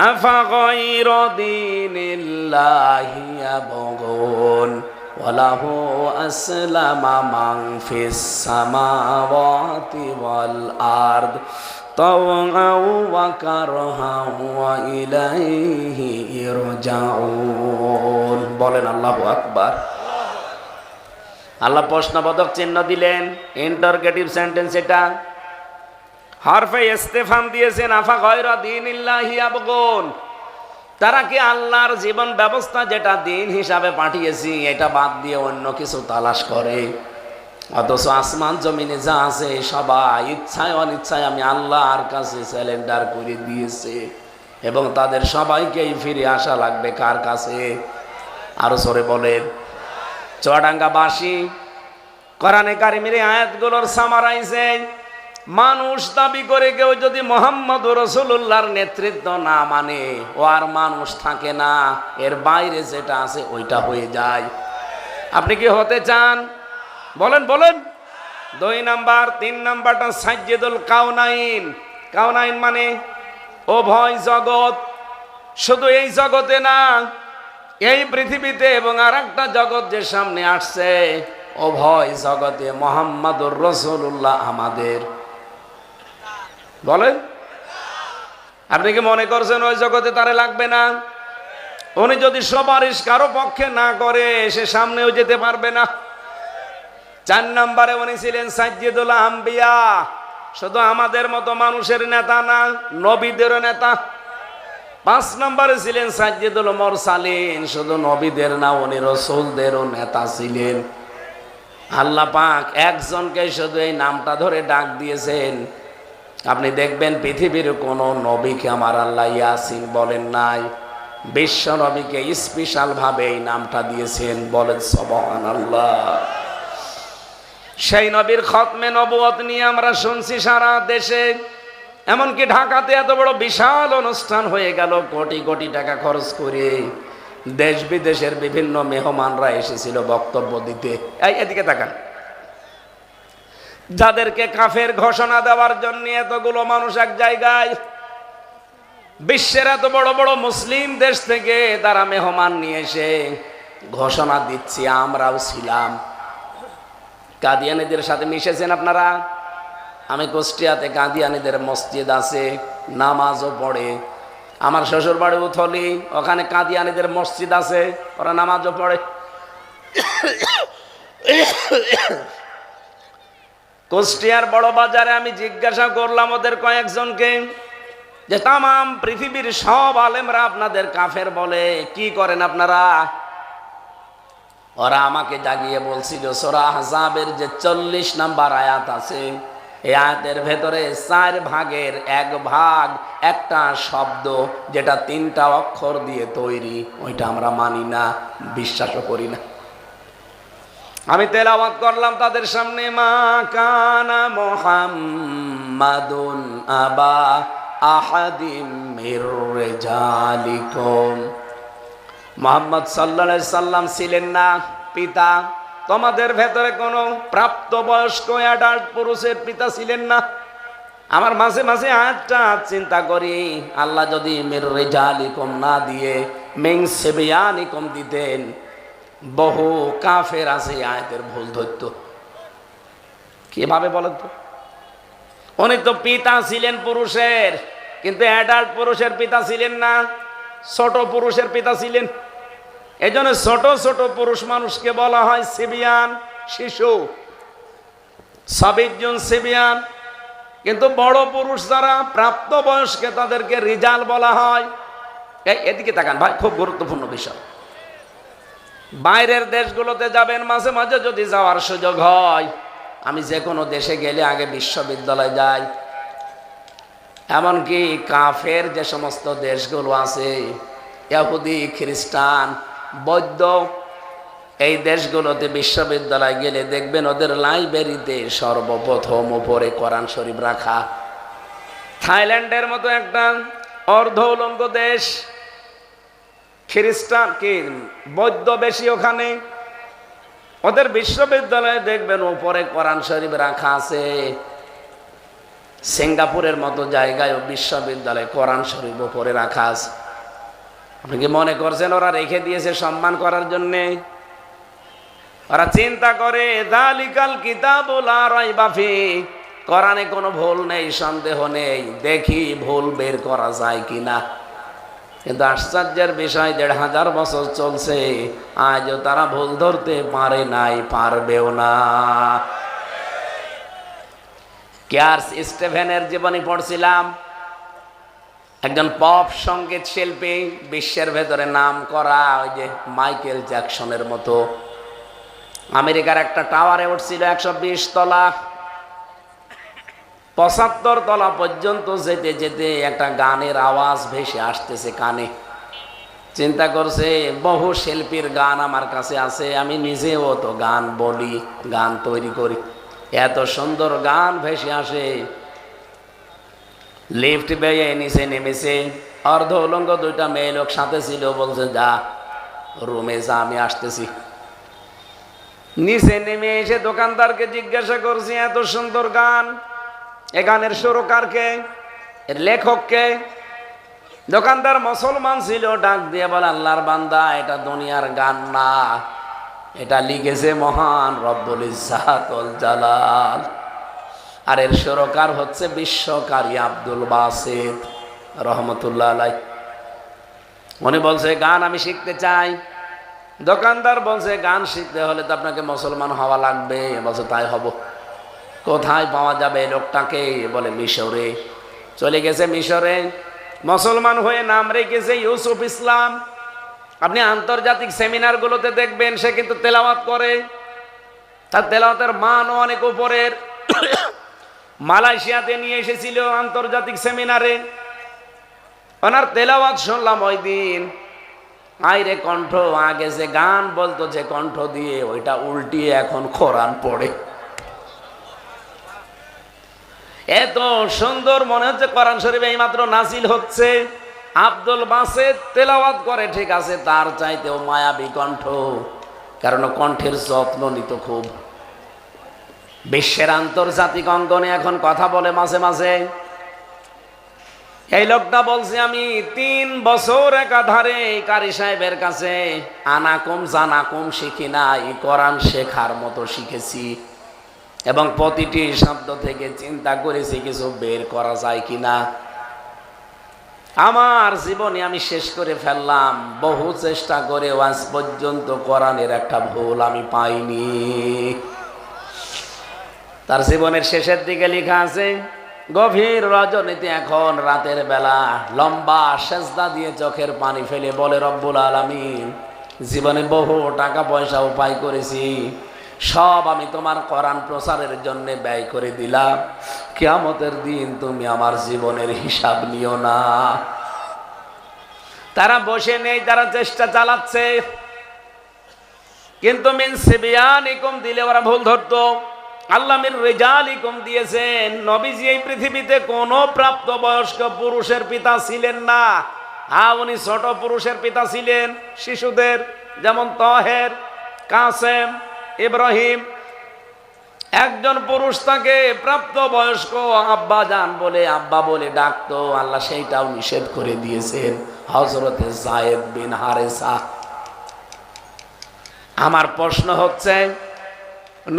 আফা গায়রা দীনিল্লাহি ইয়াবগুন ওয়ালাহু আসলামা মান ফিস সামাওয়াতি ওয়াল আরদ তাওআও ওয়া কারহাও ওয়া ইলাইহি ইরজাউন। বলেন আল্লাহু আকবার। আল্লাহ প্রশ্নবোধক চিহ্ন দিলেন, ইন্টারগেটিভ সেন্টেন্স এটা। হরফে ইস্তেফাম দিয়েছেন আফা গায়রা দীনিল্লাহি ইয়াবগুন। তারা কি আল্লাহর জীবন ব্যবস্থা যেটা দিন হিসাবে পাঠিয়েছি এটা বাদ দিয়ে অন্য কিছু তালাশ করে? অথচ আসমান জমিনে যা আছে সবাই ইচ্ছায় অনিচ্ছায় আমি আল্লাহর কাছে স্যালেন্ডার করে দিয়েছে, এবং তাদের সবাইকেই ফিরে আসা লাগবে কার কাছে? আরো সরে বলেন। চুয়াডাঙ্গাবাসী কোরআনে কারিমের আয়াতগুলোর সামারাইছে, মানুষ দাবি করে কেউ যদি মুহাম্মদুর রাসূলুল্লাহর নেতৃত্ব না মানে ও আর মানুষ থাকে না, এর বাইরে যেটা আছে ওইটা হয়ে যায়। আপনি কি হতে চান? বলেন বলেন। 2 নাম্বার। 3 নাম্বারটা সাজ্জিদুল কাউনাইন। কাউনাইন মানে উভয় জগৎ। শুধু এই জগতে না, এই পৃথিবীতে এবং আর একটা জগৎ যে সামনে আসছে, উভয় জগতে মুহাম্মদুর রাসূলুল্লাহ আমাদের। বলেন, আপনি কি মনে করছেন ওই জগতে তারে লাগবে না? উনি যদি সুপারিশ কারো পক্ষে না করে সে সামনেও যেতে পারবে না। 4 নম্বরে উনি ছিলেন সাজ্জিদুল আম্বিয়া। শুধু আমাদের মতো মানুষের নেতা না, নবীদেরও নেতা। 5 নম্বরে ছিলেন সাজ্জিদুল মুরসালিন। শুধু নবীদের না, উনি রাসূলদেরও নেতা ছিলেন। আল্লাহ পাক একজনকে শুধু এই নামটা ধরে ডাক দিয়েছেন। আপনি দেখবেন পৃথিবীর কোন নবীকে আমার আল্লাহ ইয়াসিন বলেন নাই, বিশ্ব নবীকে স্পেশাল ভাবে এই নামটা দিয়েছেন। বলেন সুবহানাল্লাহ। সেই নবীর খতমে নবুয়ত নিয়ে আমরা শুনছি সারা দেশে, এমনকি ঢাকাতে এত বড় বিশাল অনুষ্ঠান হয়ে গেল, কোটি কোটি টাকা খরচ করে দেশ বিদেশের বিভিন্ন মেহমানরা এসেছিল বক্তব্য দিতে। এদিকে তাকান। যাদেরকে কাফের ঘোষণা দেওয়ার জন্য এতগুলো মানুষ এক জায়গায়, বিশ্বের এত বড় বড় মুসলিম দেশ থেকে তারা মেহমান নিয়ে এসে ঘোষণা দিচ্ছি, আমরাও ছিলাম। কাদিয়ানীদের সাথে মিশেছেন আপনারা? আমি কুষ্টিয়াতে কাদিয়ানীদের মসজিদ আছে, নামাজও পড়ে। আমার শ্বশুর বাড়ি উথলি, ওখানে কাদিয়ানীদের মসজিদ আছে, ওরা নামাজও পড়ে। কুষ্টিয়ার বড় বাজারে আমি জিজ্ঞাসা করলাম ওদের কয়েকজনকে যে তামাম পৃথিবীর সব আলেমরা আপনাদের কাফের বলে, কি করেন আপনারা? ওরা আমাকে জাগিয়ে বলছিল সূরা আহজাবের যে 40 নম্বর আয়াত আছে, এই আয়াতের ভেতরে 4 ভাগের 1 ভাগ একটা শব্দ যেটা 3টা অক্ষর দিয়ে তৈরি, ওইটা আমরা মানি না, বিশ্বাসও করি না। আমি তেলাওয়াত করলাম তাদের সামনে, মা কানা মুহাম্মাদুন আবা আহাদিম মির রিজালিকুম। মুহাম্মদ সাল্লাল্লাহু আলাইহি সাল্লাম ছিলেন না পিতা, তোমাদের ভেতরে কোনো প্রাপ্তবয়স্ক অ্যাডাল্ট পুরুষের পিতা ছিলেন না। আমার মাঝে মাঝে আয়াতটা চিন্তা করি, আল্লাহ যদি মির রিজালিকুম না দিয়ে মিন সিবিয়ানিকুম দিতেন, বহু কাফের আছে আয়াতের ভুল ধরত। কিভাবে বলেন তো? উনি তো পিতা ছিলেন পুরুষের, কিন্তু অ্যাডাল্ট পুরুষের পিতা ছিলেন না, ছোট পুরুষের পিতা ছিলেন। এই জন্য ছোট ছোট পুরুষ মানুষকে বলা হয় সিবিয়ান, শিশু, সাবিজুন সিবিয়ান। কিন্তু বড় পুরুষ যারা প্রাপ্তবয়স্কে তাদেরকে রিজাল বলা হয়। এদিকে তাকান ভাই, খুব গুরুত্বপূর্ণ বিষয়। বাইরের দেশগুলোতে যাবেন, মাঝে মাঝে যদি যাওয়ার সুযোগ হয়, আমি যে কোনো দেশে গেলে আগে বিশ্ববিদ্যালয় যাই। এমনকি কাফের যে সমস্ত দেশগুলো আছে ইহুদি, খ্রিস্টান, বৌদ্ধ, এই দেশগুলোতে বিশ্ববিদ্যালয় গেলে দেখবেন ওদের লাইব্রেরিতে সর্বপ্রথম উপরে কোরআন শরীফ রাখা। থাইল্যান্ডের মতো একটা অর্ধ উলঙ্গ দেশ, খ্রিস্টান কি বৌদ্ধ বেশি, ওখানে ওদের বিশ্ববিদ্যালয়ে দেখবেন উপরে কোরআন শরীফ রাখা আছে। সিঙ্গাপুরের মতো জায়গায় বিশ্ববিদ্যালয়ে কোরআন শরীফ উপরে রাখা আছে। আপনি কি মনে করছেন ওরা রেখে দিয়েছে সম্মান করার জন্যে? ওরা চিন্তা করে যালিকাল কিতাবু লা রাইবা ফিহি, কোরআনে কোনো ভুল নেই, সন্দেহ নেই, দেখি ভুল বের করা যায় কিনা। কিন্তু আশ্চর্যের বিষয় ১৫০০ বছর চলছে, আজও তারা ভুল ধরতে পারে নাই, পারবেও না। চার্লস স্টিফেনের জীবনী পড়ছিলাম, একজন পপ সঙ্গীত শিল্পী, বিশ্বের ভেতরে নাম করা, ওই যে মাইকেল জ্যাকসনের মতো। আমেরিকার একটা টাওয়ারে উঠছিল ১২০ তলা, ৭৫ তলা পর্যন্ত যেতে যেতে একটা গানের আওয়াজ ভেসে আসতেছে কানে। চিন্তা করছে বহু শিল্পীর গান আমার কাছে আছে, আমি নিজেও তো গান বলি, গান তৈরি করি, এত সুন্দর গান ভেসে আসে। লিফট বেয়ে নিচে নেমেছে, অর্ধ উলঙ্গ 2টা মেয়ে লোক সাথে ছিল, বলছে যা রুমে যা, আমি আসতেছি। নিচে নেমে এসে দোকানদারকে জিজ্ঞাসা করছি এত সুন্দর গান, এ গানের সুরকারকে, এর লেখককে? দোকানদার মুসলমান ছিল, ডাক দিয়ে বলে আল্লাহর বান্দা, এটা দুনিয়ার গান না, এটা লিখেছে মহান রব্বুল ইজ্জাত ওয়াল জালাল, আর এর সুরকার হচ্ছে বিশ্বকারী আব্দুল বাসিত রহমতুল্লাহ আলাইহি। উনি বলছে গান আমি শিখতে চাই। দোকানদার বলছে গান শিখতে হলে তো আপনাকে মুসলমান হওয়া লাগবে। বলছে তাই হব। কোথায় পাওয়া যাবে লোকটাকে? বলে মিশরে। চলে গেছে মিশরে, মুসলমান হয়ে নাম রেখেছে ইউসুফ ইসলাম। আপনি আন্তর্জাতিক সেমিনারগুলোতে দেখবেন সে কিন্তু তেলাওয়াত করে, তার তেলাওয়াতের মানও অনেক উপরের। মালয়েশিয়াতে নিয়ে এসেছিল আন্তর্জাতিক সেমিনারে, ওনার তেলাওয়াত শুনলাম ওই দিন। আইরে কণ্ঠ, আগে যে গান বলতো যে কণ্ঠ দিয়ে, ওইটা উল্টিয়ে এখন কোরআন পড়ে। এত সুন্দর মনে হচ্ছে কোরআন শরীফ এইমাত্র নাজিল হচ্ছে। আব্দুল বাসিত তেলাওয়াত করে ঠিক আছে, তার চাইতেও মায়াবী কণ্ঠ, কারণ কণ্ঠের যত্ন নিত খুব। বিশ্বের আন্তর্জাতিক অঙ্গনে এখন কথা বলে মাঝে মাঝে। এই লোকটা বলছে আমি 3 বছর একাধারে কারি সাহেবের কাছে আনাকুম জানাকুম শিখি নাই, কোরআন শেখার মতো শিখেছি, এবং প্রতিটি শব্দ থেকে চিন্তা করেছি কিছু বের করা যায় কিনা। আমার জীবনে আমি শেষ করে ফেললাম, বহু চেষ্টা করে আজ পর্যন্ত কোরআনের একটা ভুল আমি পাইনি। তার জীবনের শেষের দিকে লেখা আছে, গভীর রজনীতে এখন রাতের বেলা লম্বা সেজদা দিয়ে চোখের পানি ফেলে বলে রব্বুল আলামিন, জীবনে বহু টাকা পয়সা উপায় করেছি, সব আমি তোমার কোরআন প্রচারের জন্য ব্যয় করে দিলাম, কিয়ামতের দিন তুমি আমার জীবনের হিসাব নিও না। তারা বসে নেই, তারা চেষ্টা চালাচ্ছে, কিন্তু মিন সিবিয়ানিকুম দিলে ওরা ভুল ধরতো। আল্লাহ মির রিজালিকুম দিয়েছেন। নবীজি এই পৃথিবীতে কোন প্রাপ্তবয়স্ক পুরুষের পিতা ছিলেন না। উনি ছোট পুরুষের পিতা ছিলেন, শিশুদের, যেমন তহের, কাসেম, ইব্রাহিম। একজন পুরুষ তাকে প্রাপ্তবয়স্ক আব্বা জান বলে, আব্বা বলে ডাকতো, আল্লাহ সেইটাও নিষেধ করে দিয়েছেন। হযরতে যায়েদ বিন হারেসা। আমার প্রশ্ন হচ্ছে,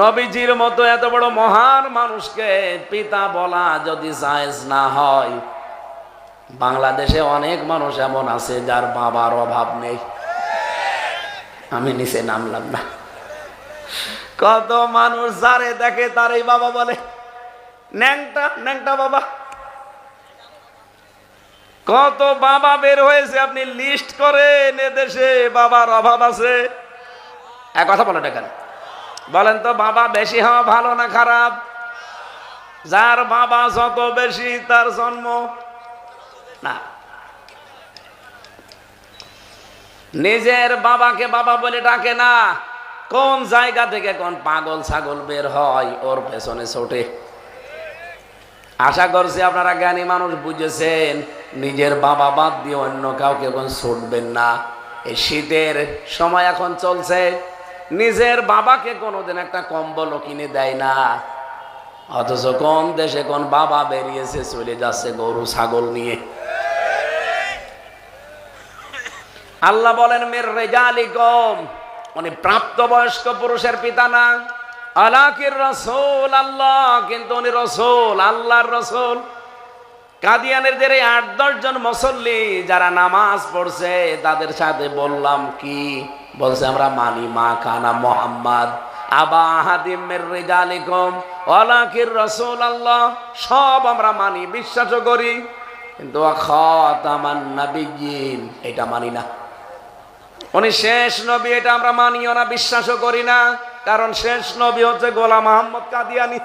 নবীজির মতো এত বড় মহান মানুষকে পিতা বলা যদি জায়েজ না হয়, বাংলাদেশে অনেক মানুষ এমন আছে যার বাবার অভাব নেই। আমি নিচে নামলাম না। কত মানুষ যারে দেখে তারই বাবা বলে, ন্যাংটা ন্যাংটা বাবা। কত বাবা বের হয়েছে, আপনি লিস্ট করেন এদেশে বাবার অভাব আছে। এক কথা বলে দেখেন, বলেন তো বাবা বেশি হওয়া ভালো না খারাপ? যার বাবা যত বেশি তার জন্ম না। নিজের বাবাকে বাবা বলে ডাকে না, কোন জায়গা থেকে কোন পাগল ছাগল বের হয় ওর পেছনে ছোটে। আশা করছি আপনারা জ্ঞানী মানুষ বুঝেছেন, নিজের বাবা বাদ দিয়ে অন্য কাউকে কোন ছুটবেন না। এই শীতের সময় এখন চলছে, নিজের বাবাকে কোনোদিন একটা কম্বলও কিনে দেয় না, অথচ কোন দেশে কোন বাবা বেরিয়েছে চলে যাচ্ছে গরু ছাগল নিয়ে। আল্লাহ বলেন মির রিজালিকুম, উনি প্রাপ্তবয়স্ক পুরুষের পিতা না। আলাকির রাসূল আল্লাহ, কিন্তু উনি রাসূল, আল্লাহর রাসূল। কাদিয়ানের যে ৮-১০ জন মুসল্লি যারা নামাজ পড়ছে তাদের সাথে বললাম কি বলছে, আমরা মানি মা কানা মুহাম্মদ আবা আহাদিম মির রিজালিকুম ওয়ালাকির রাসূল আল্লাহ, সব আমরা মানি, বিশ্বাসও করি, কিন্তু খাতামান নাবিয়্যিন এটা মানি না। উনি শেষ নবী এটা আমরা মানিও না, বিশ্বাসও করি না, কারণ শেষ নবী হচ্ছে গোলাম মোহাম্মদ কাদিয়ানী।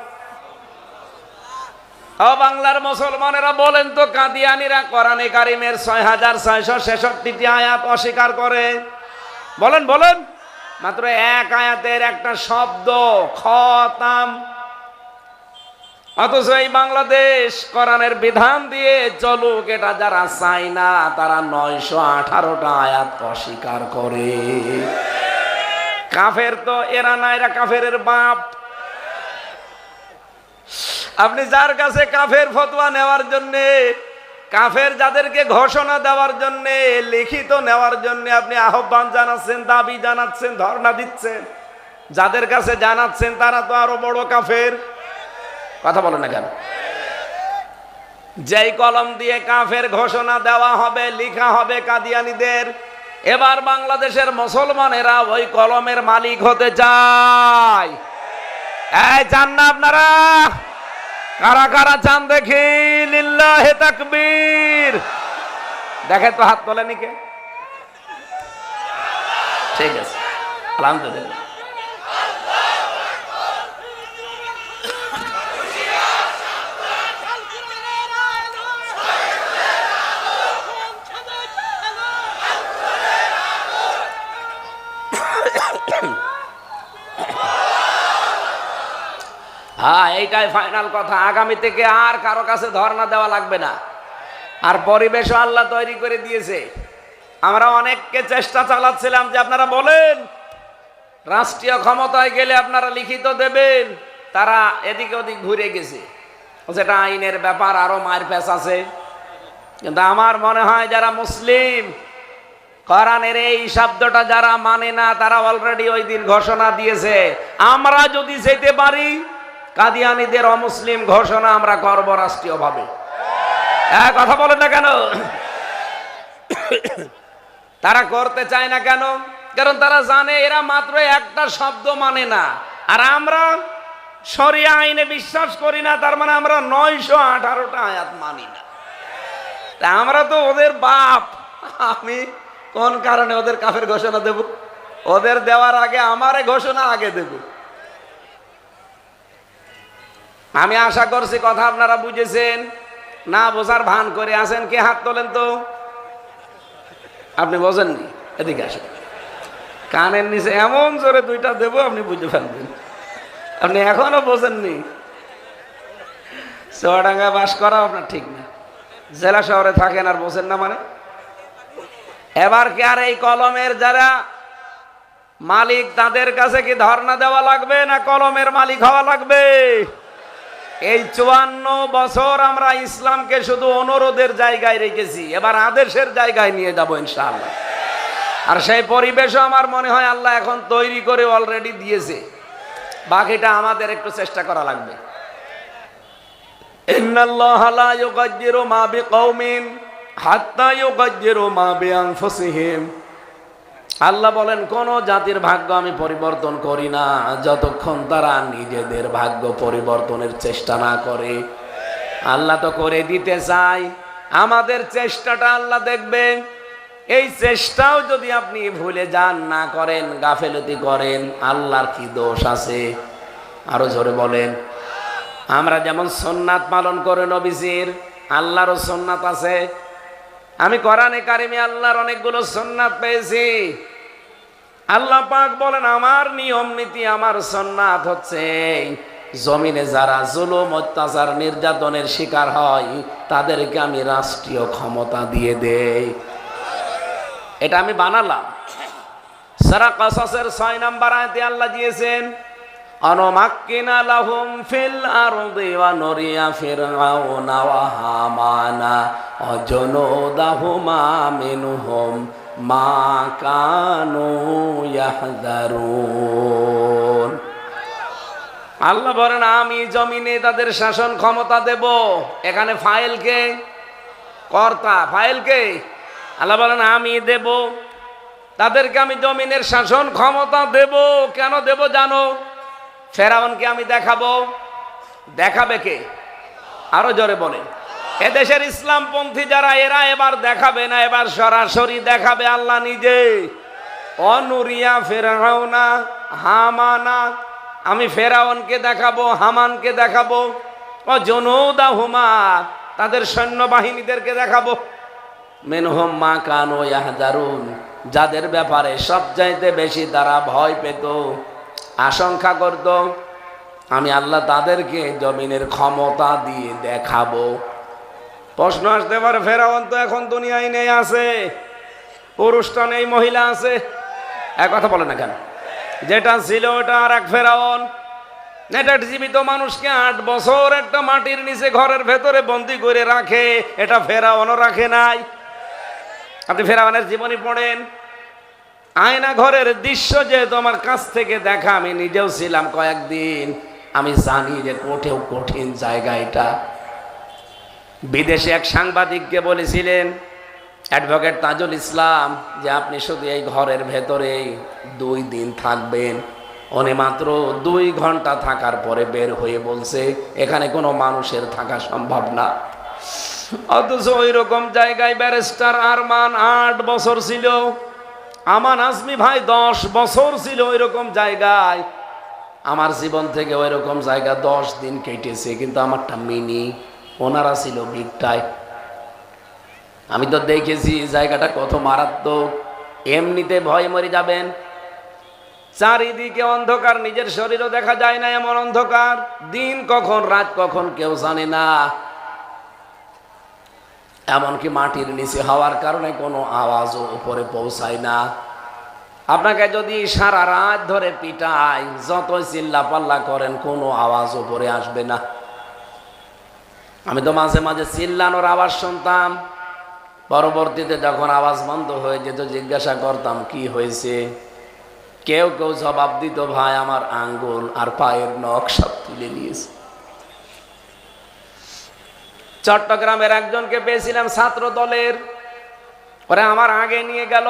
ও বাংলার মুসলমানেরা বলেন তো, কাদিয়ানীরা কোরআনে কারিমের ৬৬৬৬টি আয়াত অস্বীকার করে? বলেন বলেন। মাত্র এক আয়াতের একটা শব্দ খতাম, অথচ এই বাংলাদেশ কোরআনের বিধান দিয়ে চলুক এটা যারা চায় না তারা ৯১৮টা আয়াত অস্বীকার করে। কাফের তো এরা না, এরা কাফেরের বাপ। আপনি যার কাছে কাফের ফতোয়া নেওয়ার জন্য, কাফের যাদেরকে ঘোষণা দেওয়ার জন্য, লিখিত নেওয়ার জন্য আপনি আহ্বান জানাচ্ছেন, দাবি জানাচ্ছেন, ধর্ণা দিচ্ছেন, যাদের কাছে জানাচ্ছেন তারা তো আরো বড় কাফের। কথা বলে না কেন? যেই কলম দিয়ে কাফের ঘোষণা দেওয়া হবে, লিখা হবে কাদিয়ানীদের, এবার বাংলাদেশের মুসলমানেরা ওই কলমের মালিক হতে চায়। এই চান না আপনারা? কারা কারা চান দেখি? লিল্লাহে তাকবীর। দেখে তো হাত তোলেনি কে? ঠিক আছে, আলহামদুলিল্লাহ। হ্যাঁ, এইটাই ফাইনাল কথা। আগামী থেকে আর কারো কাছে ধর্ণা দেওয়া লাগবে না। আর পরিবেশও আল্লাহ তৈরি করে দিয়েছে। আমরা অনেককে চেষ্টা চালাচ্ছিলাম যে আপনারা বলেন, রাষ্ট্রীয় ক্ষমতায় গেলে আপনারা লিখিত দেবেন, তারা এদিকে ওদিক ঘুরে গেছে, যেটা আইনের ব্যাপার, আরো মার প্যাচ আছে। কিন্তু আমার মনে হয় যারা মুসলিম, কোরআনের এই শব্দটা যারা মানে না, তারা অলরেডি ওই দিন ঘোষণা দিয়েছে, আমরা যদি যেতে পারি কাদিয়ানীদের অমুসলিম ঘোষণা আমরা করব রাষ্ট্রীয়ভাবে। কথা বলেন না কেন? তারা করতে চায় না কেন? কারণ তারা জানে এরা মাত্র একটা শব্দ মানে না, আর আমরা শরিয়া আইনে বিশ্বাস করি না, তার মানে আমরা ৯১৮টা আয়াত মানি না। তা আমরা তো ওদের বাপ, আমি কোন কারণে ওদের কাফের ঘোষণা দেব? ওদের দেওয়ার আগে আমারে ঘোষণা আগে দেব। আমি আশা করছি কথা আপনারা বুঝেছেন। না বোঝার ভান করে আছেন কে? হাত তোলেন তো। আপনি বোঝেননি? এদিকে আসেন। কানের নিচে এমন জোরে দুইটা দেব আপনি বুঝে ফেলবেন। আপনি এখনো বোঝেননি। চুয়াডাঙ্গায় বাস করা আপনার ঠিক না, জেলা শহরে থাকেন আর বোঝেন না মানে? এবার কি আর এই কলমের যারা মালিক তাদের কাছে কি ধর্ণা দেওয়া লাগবে, না কলমের মালিক হওয়া লাগবে? এই ৫৪ বছর আমরা ইসলামকে শুধু অনুরোধের জায়গায় রেখেছি, এবার আদেশের জায়গায় নিয়ে যাব ইনশাআল্লাহ। আর সেই পরিবেশও আমার মনে হয় আল্লাহ এখন তৈরি করে অলরেডি দিয়েছে, বাকিটা আমাদের একটু চেষ্টা করা লাগবে। ইন্নাল্লাহা লা ইউগায়্যিরু মা বিকওমিন হাত্তা ইউগায়্যিরু মা বিআনফুসিহিম। আল্লাহ বলেন, কোন জাতির ভাগ্য আমি পরিবর্তন করি না যতক্ষণ তারা নিজেদের ভাগ্য পরিবর্তনের চেষ্টা না করে। আল্লাহ তো করে দিতে চায়, আমাদের চেষ্টাটা আল্লাহ দেখবে। এই চেষ্টাও যদি আপনি ভুলে যান, না করেন, গাফেলতি করেন, আল্লাহর কি দোষ আছে? আরো জোরে বলেন। আমরা যেমন সুন্নাত পালন করে নবীজির, আল্লাহরও সুন্নাত আছে। আমি কোরআনে কারিমে আল্লাহর অনেকগুলো সুন্নাত পেয়েছি। আল্লাহ পাক বলেন আমার নিয়ম নীতি আমার সুন্নাত হচ্ছে জমিনে যারা জুলুম অত্যাচার নির্যাতনের শিকার হয় তাদেরকে আমি রাষ্ট্রীয় ক্ষমতা দিয়ে দেই। এটা আমি বানালাম। সূরা কাসাসের ৬ নম্বর আয়াতে আল্লাহ দিয়েছেন অনুমাক্কিনা লাহুম ফিল আরদি ওয়া নুরিয়া ফিরআউনা ওয়া হামানা ওয়া জুনুদাহুমা মিনহুম মা কানু ইয়াহযারুন। আল্লাহ বলেন আমি জমিনে তাদের শাসন ক্ষমতা দেব। এখানে ফাইল কে? কর্তা। ফাইল কে? আল্লাহ বলেন আমি দেব তাদেরকে, আমি জমিনের শাসন ক্ষমতা দেব। কেন দেব জানো? ফেরাউনকে আমি দেখাবো। দেখাবে কে? আরো জোরে বলেন। এদেশের ইসলামপন্থী যারা এরা এবার দেখাবে না, এবার সরাসরি দেখাবে আল্লাহ নিজে। অনুরিয়া ফিরআউনা হামানা, আমি ফেরাউনকে দেখাবো, হামানকে দেখাবো। ও জুনুদাহুমা, তাদের সৈন্যবাহিনীদেরকে দেখাবো। মিনহুম মা কানু ইয়াহযারুন, যাদের ব্যাপারে সবচাইতে বেশি তারা ভয় পেত, আশঙ্কা করত, আমি আল্লাহ তাদেরকে জমিনের ক্ষমতা দিয়ে দেখাবো। প্রশ্ন আসতে পারে ফেরাউন তো এখন দুনিয়ায় নেই, আছে, পুরুষটা নেই, মহিলা আছে। এক কথা বলে না কেন? যেটা ছিল ওটা আর এক ফেরাউন। এটা জীবিত মানুষকে ৮ বছর একটা মাটির নিচে ঘরের ভেতরে বন্দি করে রাখে, এটা ফেরাউনও রাখে নাই। আপনি ফেরাউনের জীবনী পড়েন, আয়না ঘরের দৃশ্য যেহেতু আমার কাছ থেকে দেখা, আমি নিজেও ছিলাম কয়েকদিন, আমি জানি যে কোঠেও কঠিন জায়গা এটা। বিদেশে এক সাংবাদিককে বলেছিলেন অ্যাডভোকেট তাজুল ইসলাম যে আপনি শুধু এই ঘরের ভেতরেই 2 দিন থাকবেন। উনি মাত্র 2 ঘন্টা থাকার পরে বের হয়ে বলছে এখানে কোনো মানুষের থাকা সম্ভব না। অথচ ওই রকম জায়গায় ব্যারিস্টার আরমান 8 বছর ছিল, আমান আজমি ভাই 10 বছর ছিল ওই রকম জায়গায়। আমার জীবন থেকে ওই রকম জায়গা 10 দিন কেটেছে, কিন্তু আমারটা মিনি, ওনারা ছিল বিগটাই। আমি তো দেখেছি জায়গাটা কত মারাত্মক। এমনিতে ভয় মরে যাবেন। চারিদিকে অন্ধকার, নিজের শরীরও দেখা যায় না, এমন অন্ধকার। দিন কখন রাত কখন কেউ জানে না। এমনকি মাটির নিচে হওয়ার কারণে কোনো আওয়াজও উপরে পৌঁছায় না। আপনাকে যদি সারা রাত ধরে পিটায়, যতই চিল্লা পাল্লা করেন, কোনো আওয়াজ উপরে আসবে না। আমি তো মাঝে মাঝে চিল্লানোর আওয়াজ শুনতাম, পরবর্তীতে যখন আওয়াজ বন্ধ হয়ে যেত জিজ্ঞাসা করতাম কি হয়েছে। কেউ কেউ জবাব দিত ভাই আমার আঙ্গুল আর পায়ের নখ সব তুলে নিয়েছে। চট্টগ্রামের একজনকে পেয়েছিলাম ছাত্র দলের, ওরা আমার আগে নিয়ে গেল।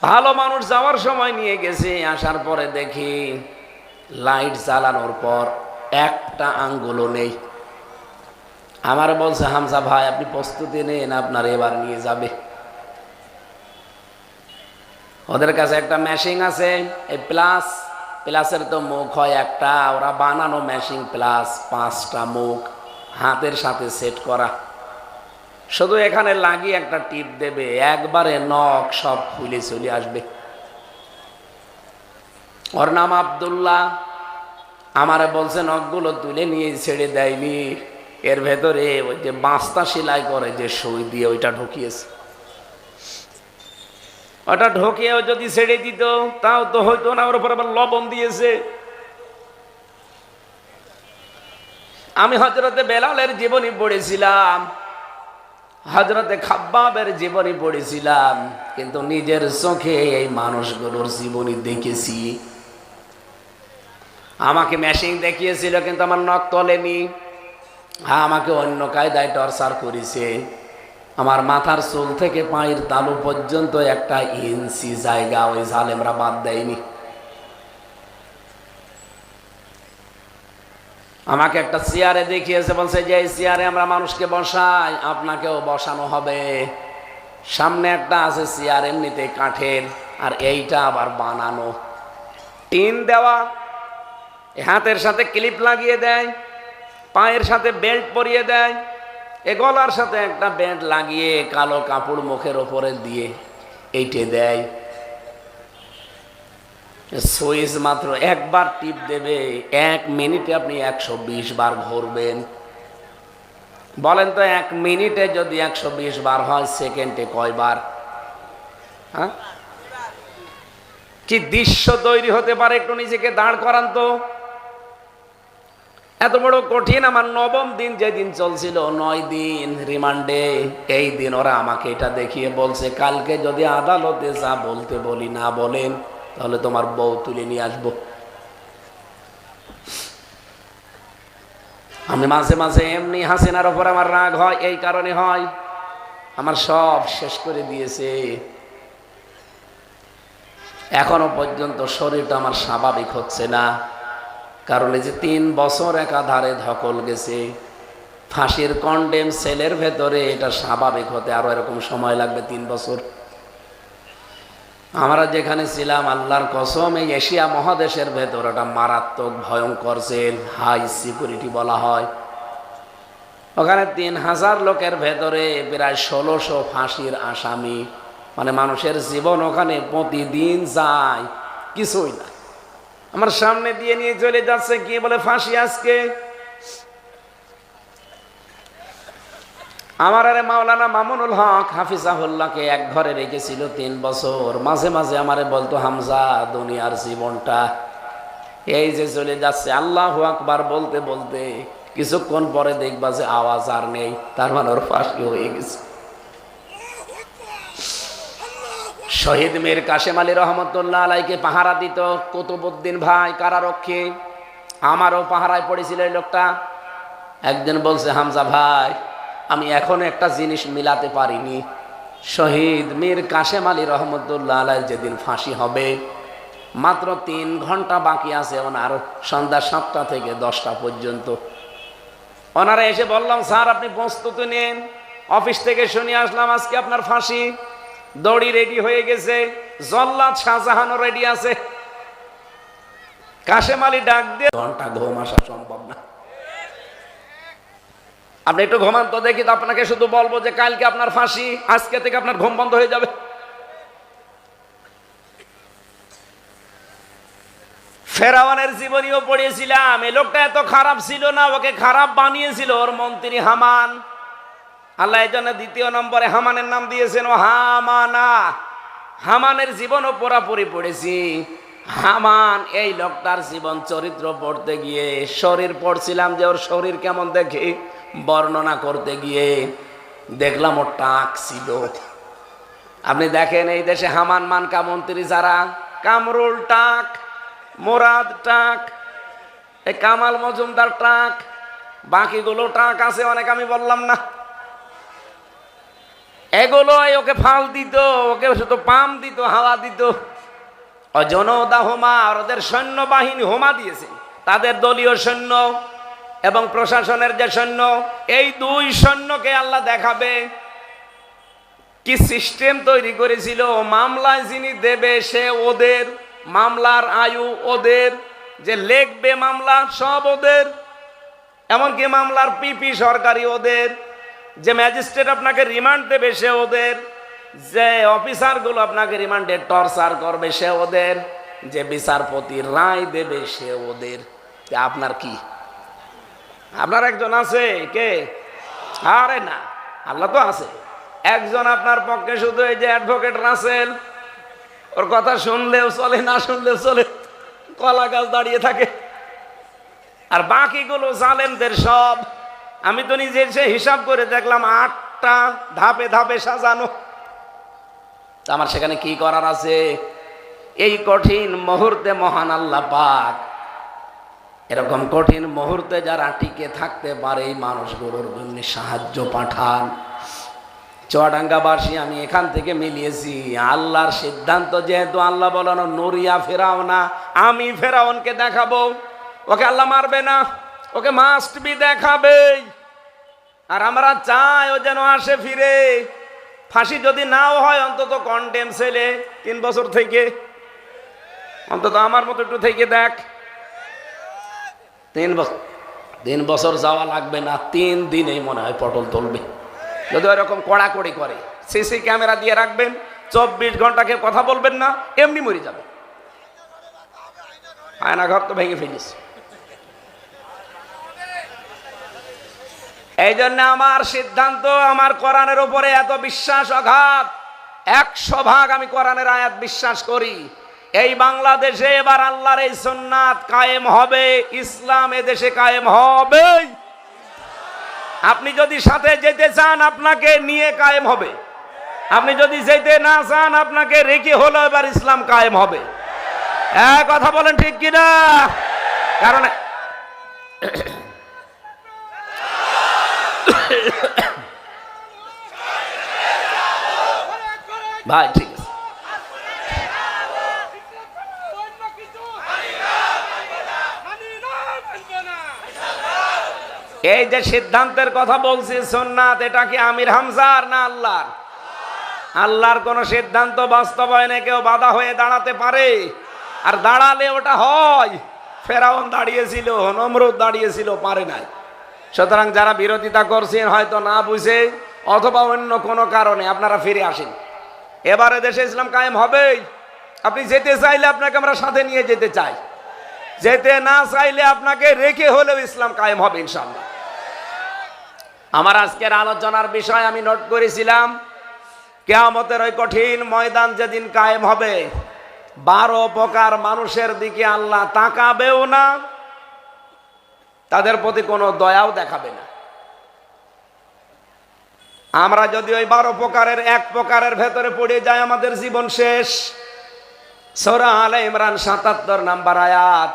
ভালো মানুষ, যাওয়ার সময় নিয়ে গেছে, আসার পরে দেখি লাইট জ্বালানোর পর একটা আঙ্গুলও নেই। আমার বলছে হামজা ভাই আপনি প্রস্তুতি নেন, আপনার এবার নিয়ে যাবে। ওদের কাছে একটা মেশিন আছে, এই প্লাসের তো মুখ হয় একটা, ওরা বানানো মেশিন প্লাস 5টা মুখ হাতের সাথে সেট করা। শুধু এখানে লাগিয়ে একটা টিপ দেবে, একবারে নখ সব খুলে চলে আসবে। ওর নাম আব্দুল্লাহ। আমারে বলছে নখগুলো তুলে নিয়ে ছেড়ে দেয়নি, এর ভেতরে ওই যে বাঁস্তা সেলাই করে যে সুই দিয়ে ওইটা ঢুকিয়েছে। ওটা ঢুকিয়েও যদি ছেড়ে দিত তাও তো হয়তো না, ওর উপর আবার লবণ দিয়েছে। আমি হযরতে বেলালের জীবনী পড়েছিলাম, হযরতে খাব্বাবের জীবনী পড়েছিলাম, কিন্তু নিজের চোখে এই মানুষগুলোর জীবনী দেখেছি। আমাকে মেশিন দেখিয়েছিল কিন্তু আমার নখ তোলেনি। হ্যাঁ, আমাকে অন্য কায়দায় টর্চার করেছে। আমার মাথার চুল থেকে পায়ের তালু পর্যন্ত 1 ইঞ্চি জায়গা ওই জালেমরা বাদ দেয়নি। আমাকে একটা চেয়ারে দেখিয়েছে, বলছে যে এই চেয়ারে আমরা মানুষকে বসাই, আপনাকেও বসানো হবে। সামনে একটা আছে চেয়ার এমনিতে কাঠের, আর এইটা আবার বানানো, টিন দেওয়া, হাতের সাথে ক্লিপ লাগিয়ে দেয়, পায়ের সাথে বেল্ট পরিয়ে দেয়, এ গলার সাথে একটা ব্যান্ড লাগিয়ে কালো কাপড় মুখের ওপরে দিয়ে এইটে দেয়। সুইচ মাত্র একবার টিপ দেবে, 1 মিনিটে আপনি 120 বার ঘুরবেন। বলেন তো 1 মিনিটে যদি 120 বার হয়, সেকেন্ডে কয়বার? হ্যাঁ, কি দৃশ্য তৈরি হতে পারে, একটু নিজেকে দাঁড় করান তো। এত বড় কঠিন। আমার 9ম দিন যেদিন চলছিল, 9 দিন রিমান্ডে, এই দিন ওরা আমাকে এটা দেখিয়ে বলছে, কালকে যদি আদালতে যা বলতে বলি না বলেন, তাহলে তোমার বউ তুলে নিয়ে আসবো। আমি মাঝে মাঝে এমনি হাসিনার ওপর আমার রাগ হয়, এই কারণে হয়, আমার সব শেষ করে দিয়েছে। এখনো পর্যন্ত শরীরটা আমার স্বাভাবিক হচ্ছে না, কারণ এই যে 3 বছর একাধারে ধকল গেছে। ফাঁসির কন্ডেম সেলের ভেতরে এটা স্বাভাবিক হতে আরো এরকম সময় লাগবে, 3 বছর। আমরা যেখানে ছিলাম, আল্লাহর কসম, এই এশিয়া মহাদেশের ভেতর একটা মারাত্মক ভয়ঙ্কর জেল, হাই সিকিউরিটি বলা হয়। ওখানে 3000 লোকের ভেতরে প্রায় 1600 ফাঁসির আসামি। মানে মানুষের জীবন ওখানে প্রতিদিন যায়, কিছুই না। আমার সামনে দিয়ে নিয়ে চলে যাচ্ছে, কি বলে ফাঁসি আজকে। আমার আরে মাওলানা মামুনুল হক হাফিজাহুল্লাহকে এক ঘরে রেখেছিল 3 বছর। মাঝে মাঝে আমারে বলতো, হামজা, দুনিয়ার জীবনটা এই যে চলে যাচ্ছে, আল্লাহু আকবার বলতে বলতে কিছুক্ষণ পরে দেখবা যে আওয়াজ আর নেই, তার মানে ওর ফাঁসি হয়ে গেছে। শহীদ মীর কাশেম আলী রহমতুল্লাহ আলাইকে পাহারা দিত কুতুবউদ্দিন ভাই কারারক্ষী। আমারও পাহারায় পড়েছিল এই লোকটা। একদিন বলছে, হামজা ভাই, আমি এখন একটা জিনিস মিলাতে পারিনি। শহীদ মীর কাশেম আলী রহমতুল্লাহ আলাই যেদিন ফাঁসি হবে, মাত্র 3 ঘন্টা বাকি আছে ওনার, সন্ধ্যা 7টা থেকে 10টা পর্যন্ত। ওনারা এসে বললাম, স্যার আপনি প্রস্তুতি নিন, অফিস থেকে শুনে আসলাম আজকে আপনার ফাঁসি। দড়ি রেডি হয়ে গেছে, জল্লাদ শাহজাহানও রেডি আছে। কাশেম আলী ডাক দিয়ে, ঘন্টা ঘুম আসা সম্ভব না, আপনি একটু ঘুমান তো দেখি, তো আপনাকে শুধু বলবো যে কালকে আপনার ফাঁসি, আজকে থেকে আপনার ঘুম বন্ধ হয়ে যাবে। ফেরাউনের জীবনীও পড়েছিলাম, এই লোকটা এত খারাপ ছিল না, ওকে খারাপ বানিয়েছিল ওর মন্ত্রী হামান। আল্লাহ এই জন্য 2য় নম্বরে হামানের নাম দিয়েছেন ও হামানা। হামানের জীবনও পুরাপুরি পড়েছি। হামান এই লোকটার জীবন চরিত্র পড়তে গিয়ে, শরীর পড়ছিলাম যে ওর শরীর কেমন দেখে, বর্ণনা করতে গিয়ে দেখলাম ওর টাক ছিল। আপনি দেখেন এই দেশে হামান মানকা মন্ত্রী যারা, কামরুল টাক, মোরাদ টাক, এই কামাল মজুমদার টাক, বাকিগুলো টাক আছে অনেক, আমি বললাম না। এগুলো ওকে ফাল দিত, ওকে শুধু পাম দিত, হাওয়া দিত। অজনদা হোমা, আর ওদের সৈন্যবাহিনী হোমা দিয়েছে, তাদের দলীয় সৈন্য এবং প্রশাসনের যে সৈন্য, এই 2 সৈন্যকে আল্লাহ দেখাবে কি সিস্টেম তৈরি করেছিল। মামলায় যিনি দেবে সে ওদের, মামলার আয়ু ওদের, যে লিখবে মামলা সব ওদের, এমনকি মামলার পিপি সরকারি ওদের, যে ম্যাজিস্ট্রেট আপনাকে রিমান্ড দেবে সে ওদের, যে অফিসারগুলো আপনাকে রিমান্ডে টর্চার করবে সে ওদের, যে বিচারপতি রায় দেবে সে ওদের। আপনার কি, আপনার একজন আছে কে? আরে না, আল্লাহ তো আছে। একজন আপনার পক্ষে শুধু এই যে অ্যাডভোকেট রাসেল, ওর কথা শুনলেও চলে, না শুনলেও চলে, কলা গাছ দাঁড়িয়ে থাকে। আর বাকিগুলো জালেমদের সব। আমি তো নিজে এসে হিসাব করে দেখলাম 8টা ধাপে ধাপে সাজানো। আমার সেখানে কি করার আছে? এই কঠিন মুহূর্তে মহান আল্লাহ পাক এরকম কঠিন মুহূর্তে যারা টিকে থাকতে পারে, এই মানুষগুলোর জন্য সাহায্য পাঠান। চুয়াডাঙ্গাবাসী আমি এখান থেকে মিলিয়েছি, আল্লাহর সিদ্ধান্ত যেহেতু, আল্লাহ বলানো নুরিয়া ফেরাউনা, আমি ফেরাউনকে দেখাবো। ওকে আল্লাহ মারবে না, ওকে মাস্ট বি দেখাবেই। আর আমরা চাই ও যেন আসে ফিরে। ফাঁসি যদি নাও হয়, অন্তত কন্ডেম সেলে 3 বছর থেকে, অন্তত আমার মতো একটু থেকে দেখ। 3 বছর যাওয়া লাগবে না, 3 দিনেই মনে হয় পটল তুলবে। যদি ওইরকম কড়াকড়ি করে, সিসি ক্যামেরা দিয়ে রাখবেন, 24 ঘন্টাকে কথা বলবেন না, এমনি মরে যাবে। আয়না ঘর তো ভেঙে ফেলিস। এই জন্য আমার সিদ্ধান্ত, আমার কোরআনের উপরে এত বিশ্বাস অগাধ, 100% আমি কোরআনের আয়াত বিশ্বাস করি। এই বাংলাদেশে এবার আল্লাহর এই সুন্নাত কায়েম হবে, ইসলাম এদেশে কায়েম হবে। আপনি যদি সাথে যেতে চান, আপনাকে নিয়ে কায়েম হবে। আপনি যদি যেতে না চান, আপনাকে রেখে হলো এবার ইসলাম কায়েম হবে। কথা বলেন ঠিক কিনা? কারণ ভাই ঠিক আছে, এই যে সিদ্ধান্তের কথা বলছি সুন্নাত, এটা কি আমির হামজার না আল্লাহর? আল্লাহর কোন সিদ্ধান্ত বাস্তবায়নে কেউ বাধা হয়ে দাঁড়াতে পারে? আর দাঁড়ালে ওটা হয়। ফেরাউন দাঁড়িয়েছিল, নমরুদ দাঁড়িয়েছিল, পারে নাই। সুতরাং যারা বিরোধিতা করছেন হয়তো না বুঝে অথবা অন্য কোনো কারণে, আপনারা ফিরে আসেন। এবারে দেশে ইসলাম কায়েম হবেই। আপনি যেতে চাইলে আপনাকে আমরা সাথে নিয়ে যেতে চাই, যেতে না চাইলে আপনাকে রেখে হলেও ইসলাম কায়েম হবে ইনশাআল্লাহ। আমার আজকের আলোচনার বিষয় আমি নোট করেছিলাম, কিয়ামতের ওই কঠিন ময়দান যেদিন কায়েম হবে, 12 প্রকার মানুষের দিকে আল্লাহ তাকাবেও না, তাদের প্রতি কোনো দয়াও দেখাবে না। আমরা যদি ওই 12 প্রকারের এক প্রকারের ভেতরে পড়ে যায়, আমাদের জীবন শেষ। সূরা আলে ইমরান 77 নাম্বার আয়াত।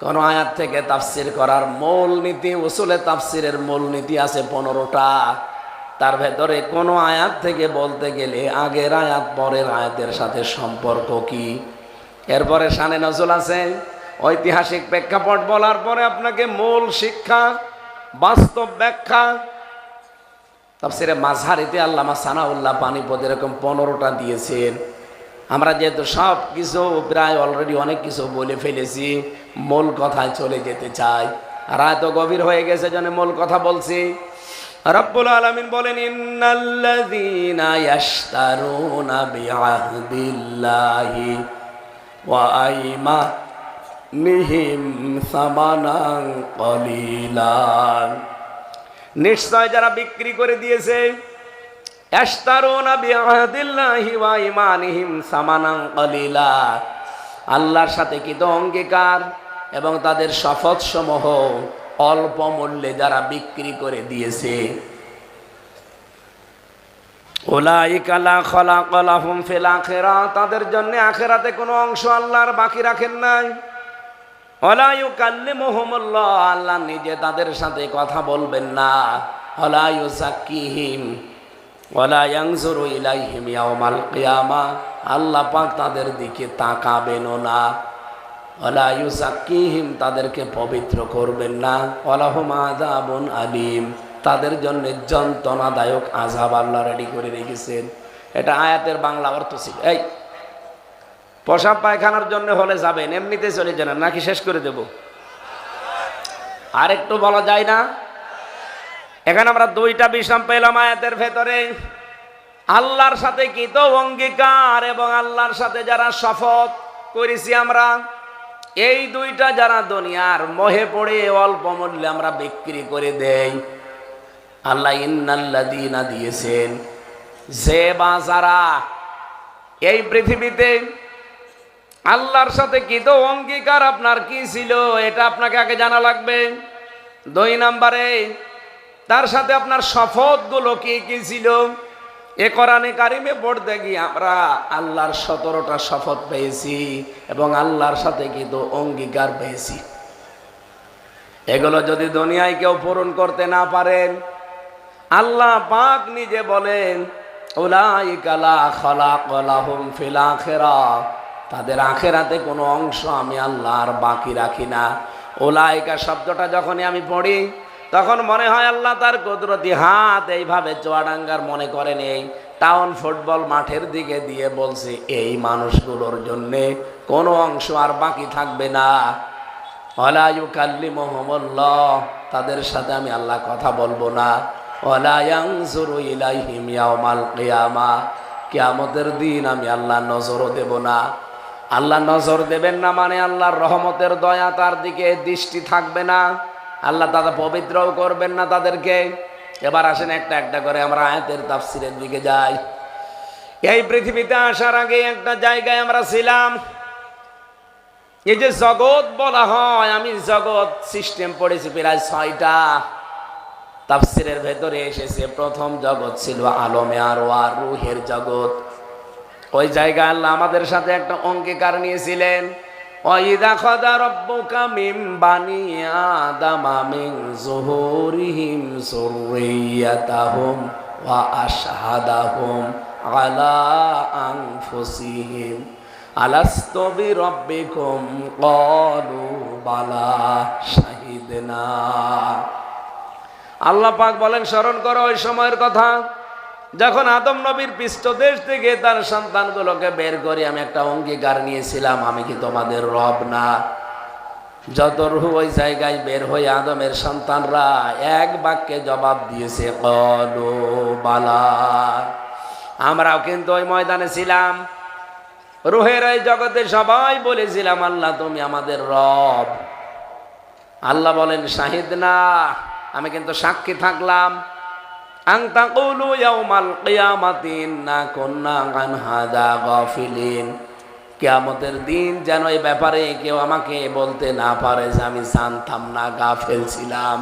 কোন আয়াত থেকে তাফসির করার মূল নীতি, উসুলে তাফসিরের মূল নীতি আছে 15টা। তার ভেতরে কোন আয়াত থেকে বলতে গেলে আগের আয়াত পরের আয়াতের সাথে সম্পর্ক কি, এরপরে শানে নজুল আছে, ঐতিহাসিক প্রেক্ষাপট বলার পরে আপনাকে মূল শিক্ষা, বাস্তব ব্যাখ্যা। তাফসিরে মাযহারিতে আল্লামা সানাউল্লাহ পানিপত এরকম 15টা দিয়েছেন। আমরা যেহেতু সব কিছু প্রায় অলরেডি অনেক কিছু বলে ফেলেছি, মূল কথায় চলে যেতে চাই। আর এত গভীর হয়ে গেছে জন্য মূল কথা বলছি। রব্বুল আলামিন বলেন, ইন্নাল্লাযীনা ইয়াশতারুনা বিআহদিল্লাহি ওয়া আইমানিহিম সামানান কলিলা। নিশ্চয় যারা বিক্রি করে দিয়েছে, ইয়াশতারুনা বিআহদিল্লাহি ওয়া আইমানিহিম সামানান কলিলা, আল্লাহর সাথে কৃত অঙ্গীকার এবং তাদের শপথ সমূহ অল্প মূল্যে যারা বিক্রি করে দিয়েছে, উলাইকা লা খালাকা লাহুম ফিল আখিরাহ, তাদের জন্য আখিরাতে কোনো অংশ আল্লাহর বাকি রাখেন নাই। ওয়ালা ইউকাল্লিমুহুমুল্লাহ, আল্লাহ নিজে তাদের সাথে কথা বলবেন না। ওয়ালা ইউযাক্কিহিম ওয়ালা ইয়ানজুরু ইলাইহিম ইয়াওমাল কিয়ামাহ, আল্লাহ পাক তাদের দিকে তাকাবেনও না। ওয়ালা ইউযাক্কিহিম, তাদেরকে পবিত্র করবেন না। ওয়ালাহুম আযাবুন আলীম, তাদের জন্য যন্ত্রণাদায়ক আযাব আল্লাহ রেডি করে রেখেছেন। এটা আয়াতের বাংলা অর্থ ছিল। এই পেশাব পায়খানার জন্য হলে যাবেন, এমনিতে চলে যান নাকি শেষ করে দেব? আর একটু বলা যায় না? এখানে আমরা 2টা বিষয় পেলাম আয়াতের ভেতরে, আল্লাহর সাথে কৃত অঙ্গীকার এবং আল্লাহর সাথে যারা শপথ করেছি আমরা, এই 2টা যারা দুনিয়ার মোহে পড়ে অল্প মূল্যে আমরা বিক্রি করে দেই, আল্লাহ ইন্নাল্লাযীনা দিয়েছেন, যে বা যারা এই পৃথিবীতে আল্লাহর সাথে কৃত অঙ্গীকার আপনার কি ছিল এটা আপনাকে আগে জানা লাগবে। 2 নম্বরে তার সাথে আপনার শপথগুলো কি কি ছিল। এ কোরআনে কারিমে পড়তে গিয়ে আমরা আল্লাহর 17টা শপথ পেয়েছি এবং আল্লাহর সাথে কৃত অঙ্গীকার পেয়েছি। এগুলো যদি দুনিয়ায় কেউ পূরণ করতে না পারেন, আল্লাহ পাক নিজে বলেন, উলাইকা লা খালাকা লাহুম ফিল আখিরাহ, তাদের আখিরাতে কোনো অংশ আমি আল্লাহ আর বাকি রাখি না। উলাইকা শব্দটা যখনই আমি পড়ি তখন মনে হয় আল্লাহ তার কুদরতি হাত এইভাবে চুয়াডাঙ্গার মনে করেন এই টাউন ফুটবল মাঠের দিকে দিয়ে বলছে, এই মানুষগুলোর জন্যে কোনো অংশ আর বাকি থাকবে না। ওয়ালা ইউকাল্লিমুহুমুল্লাহ, তাদের সাথে আমি আল্লাহ কথা বলবো না। ওয়ালা ইয়ানজুরু ইলাইহিম ইয়াউমাল কিয়ামাহ, কিয়ামতের দিন আমি আল্লাহ নজরও দেব না। আল্লাহ নজর দেবেন না মানে আল্লাহর রহমতের দয়া তার দিকে দৃষ্টি থাকবে না, আল্লাহ তাদের পবিত্রও করবেন না তাদেরকে। এবার আসেন একটা একটা করে আমরা আয়াতের তাফসীরের দিকে যাই। এই পৃথিবীতে আসার আগে একটা জায়গায় আমরা ছিলাম, এই যে জগৎ বলা হয়, আমি জগৎ সিস্টেম পড়েছি প্রায় 6টা। তাফসীরের ভেতরে এসেছে প্রথম জগৎ ছিল আলমে আরওয়াহ, রূহের জগৎ। ওই জায়গায় আল্লাহ আমাদের সাথে একটা অঙ্গীকার নিয়েছিলেন, ওয়াইদা খাযা রাব্বুকা মিন বানি আদামা মিন যুহুরিহিম যুররিয়াতাহুম ওয়া আশহাদাহুম আলা আনফুসিহিম আলাস্তু বিরাব্বিকুম ক্বালু বালা শাহিদনা। আল্লাহ পাক বলেন, স্মরণ করো ওই সময়ের কথা যখন আদম নবীর পৃষ্ঠদেশ থেকে তার সন্তানগুলোকে বের করে আমি একটা অঙ্গীকার নিয়েছিলাম, আমি কি তোমাদের রব না? যত রূহ ওই জায়গায় বের হয়ে আদমের সন্তানরা এক বাক্যে জবাব দিয়েছে, ক্বালু বালা। আমরাও কিন্তু ওই ময়দানে ছিলাম, রূহের এই জগতে সবাই বলেছিলাম, আল্লাহ তুমি আমাদের রব। আল্লাহ বলেন, শাহিদনা, আমি কিন্তু সাক্ষী থাকলাম। আন তাকুলু ইয়াউমাল কিয়ামাতি ইন্না কুন্না আন হাযা গাফিলিন, কিয়ামতের দিন যেন এই ব্যাপারে কেউ আমাকে বলতে না পারে যে আমি জানতাম না, গাফেল ছিলাম।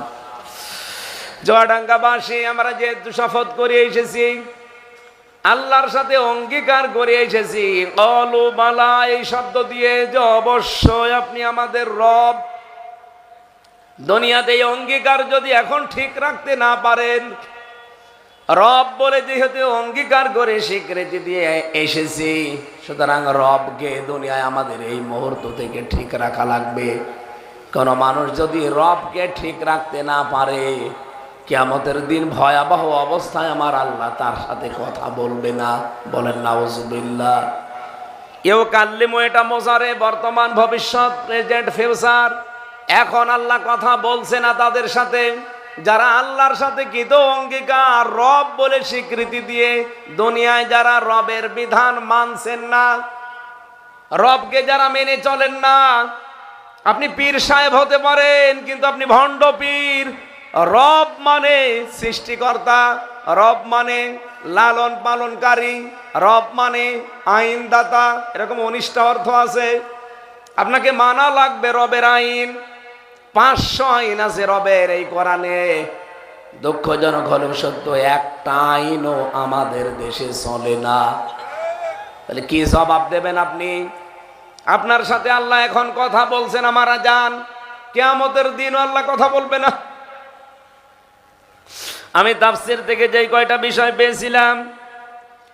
চুয়াডাঙ্গাবাসী আমরা যেহেতু শপথ করে এসেছি, আল্লাহর সাথে অঙ্গীকার করে এসেছি, ক্বালু বালা, এই শব্দ দিয়ে যে অবশ্যই আপনি আমাদের রব। দুনিয়াতে এই অঙ্গীকার যদি এখন ঠিক রাখতে না পারেন, রব বলে যেহেতু অঙ্গীকার করে স্বীকৃতি দিয়ে এসেছি, সুতরাং রবকে দুনিয়ায় আমাদের এই মুহূর্ত থেকে ঠিক রাখা লাগবে। কোন মানুষ যদি রবকে ঠিক রাখতে না পারে, কিয়ামতের দিন ভয়াবহ অবস্থায় আমার আল্লাহ তার সাথে কথা বলবে না। বলেন নাউজুবিল্লাহ। ইউকাল্লিমু, এটা মোজারে, বর্তমান ভবিষ্যৎ, প্রেজেন্ট ফিউচার। এখন আল্লাহ কথা বলছে না তাদের সাথে যারা আল্লাহর সাথে কৃত অঙ্গীকার রব বলে স্বীকৃতি দিয়ে দুনিয়ায় যারা রবের বিধান মানছেন না, রবকে যারা মেনে চলেন না। আপনি পীর সাহেব হতে পারেন, কিন্তু আপনি ভণ্ড পীর। রব মানে সৃষ্টিকর্তা, রব মানে লালন পালনকারী, রব মানে আইনদাতা, এরকম 19টা অর্থ আছে। আপনাকে মানা লাগবে রবের আইন। 500 আইন আছে রবের এই কোরআনে। দুঃখজনক হলেও সত্য, একটা আইনও আমাদের দেশে চলে না। তাহলে কি জবাব দেবেন আপনি? আপনার সাথে আল্লাহ এখন কথা বলছেন, আমারা যান, কিয়ামতের দিন আল্লাহ কথা বলবে না। আমি তাফসীর থেকে যেই কয়টা বিষয় পেয়েছিলাম,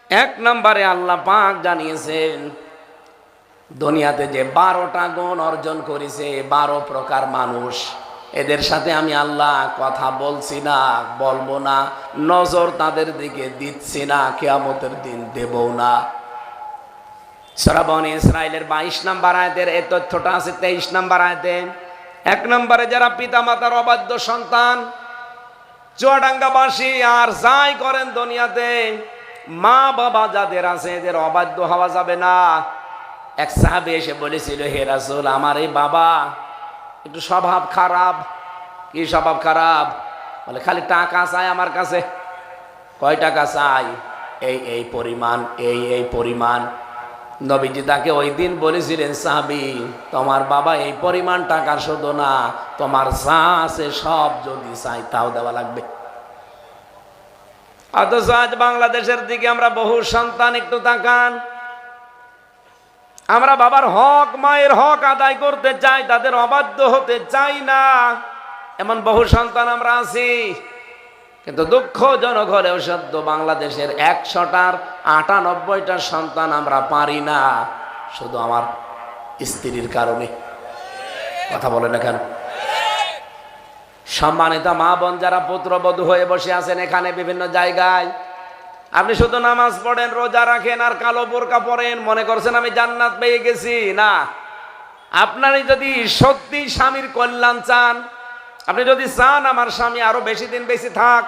1 নম্বরে আল্লাহ পাক জানিয়েছেন দুনিয়াতে যে 12টা গুণ অর্জন করেছে, 12 প্রকার মানুষ, এদের সাথে আমি আল্লাহ কথা বলছি না, বলবো না, নজর তাদের দিকে দিচ্ছি না, কিয়ামতের দিন দেবও না। সূরা বনী ইসরাঈলের 22 নম্বর আয়াতের এই তথ্যটা আছে 23 নম্বর আয়াতে। 1 নম্বরে যারা পিতামাতার অবাধ্য সন্তান, চুয়াডাঙ্গাবাসী আর যাই করেন দুনিয়াতে, মা বাবা যাদের আছে এদের অবাধ্য হওয়া যাবে না। এক সাহাবী এসে বলেছিল, হে রাসূল, আমার এই বাবা একটু স্বভাব খারাপ। কি স্বভাব খারাপ? বলে খালি টাকা চায় আমার কাছে। কয় টাকা চাই? এই পরিমাণ, এই পরিমাণ। নবীজি তাকে ওই দিন বলেছিলেন, সাহাবী, তোমার বাবা এই পরিমাণ টাকা শুধু না, তোমার যা আছে সব যদি চাই তাও দেওয়া লাগবে। অথচ আজ বাংলাদেশের দিকে আমরা বহু সন্তান, একটু তাকান, আমরা বাবার হক, মায়ের হক আদায় করতে চাই, তাদের অবাধ্য হতে চাই না। এমন বহু সন্তান আমরা আছি। কিন্তু দুঃখজনক হলেও সত্য, বাংলাদেশের 100টার 98টা সন্তান আমরা পারি না, শুধু আমার স্ত্রীর কারণে। কথা বলে না কেন? সম্মানিত মা বোন যারা পুত্রবধূ হয়ে বসে আছেন এখানে বিভিন্ন জায়গায়, আপনি শুধু নামাজ পড়েন, রোজা রাখেন আর কালো বোরকা পরেন, মনে করছেন আমি জান্নাত পেয়ে গেছি। না, আপনারই যদি সত্যি স্বামীর কল্যাণ চান, আপনি যদি চান আমার স্বামী আরো বেশি দিন বেশি থাক,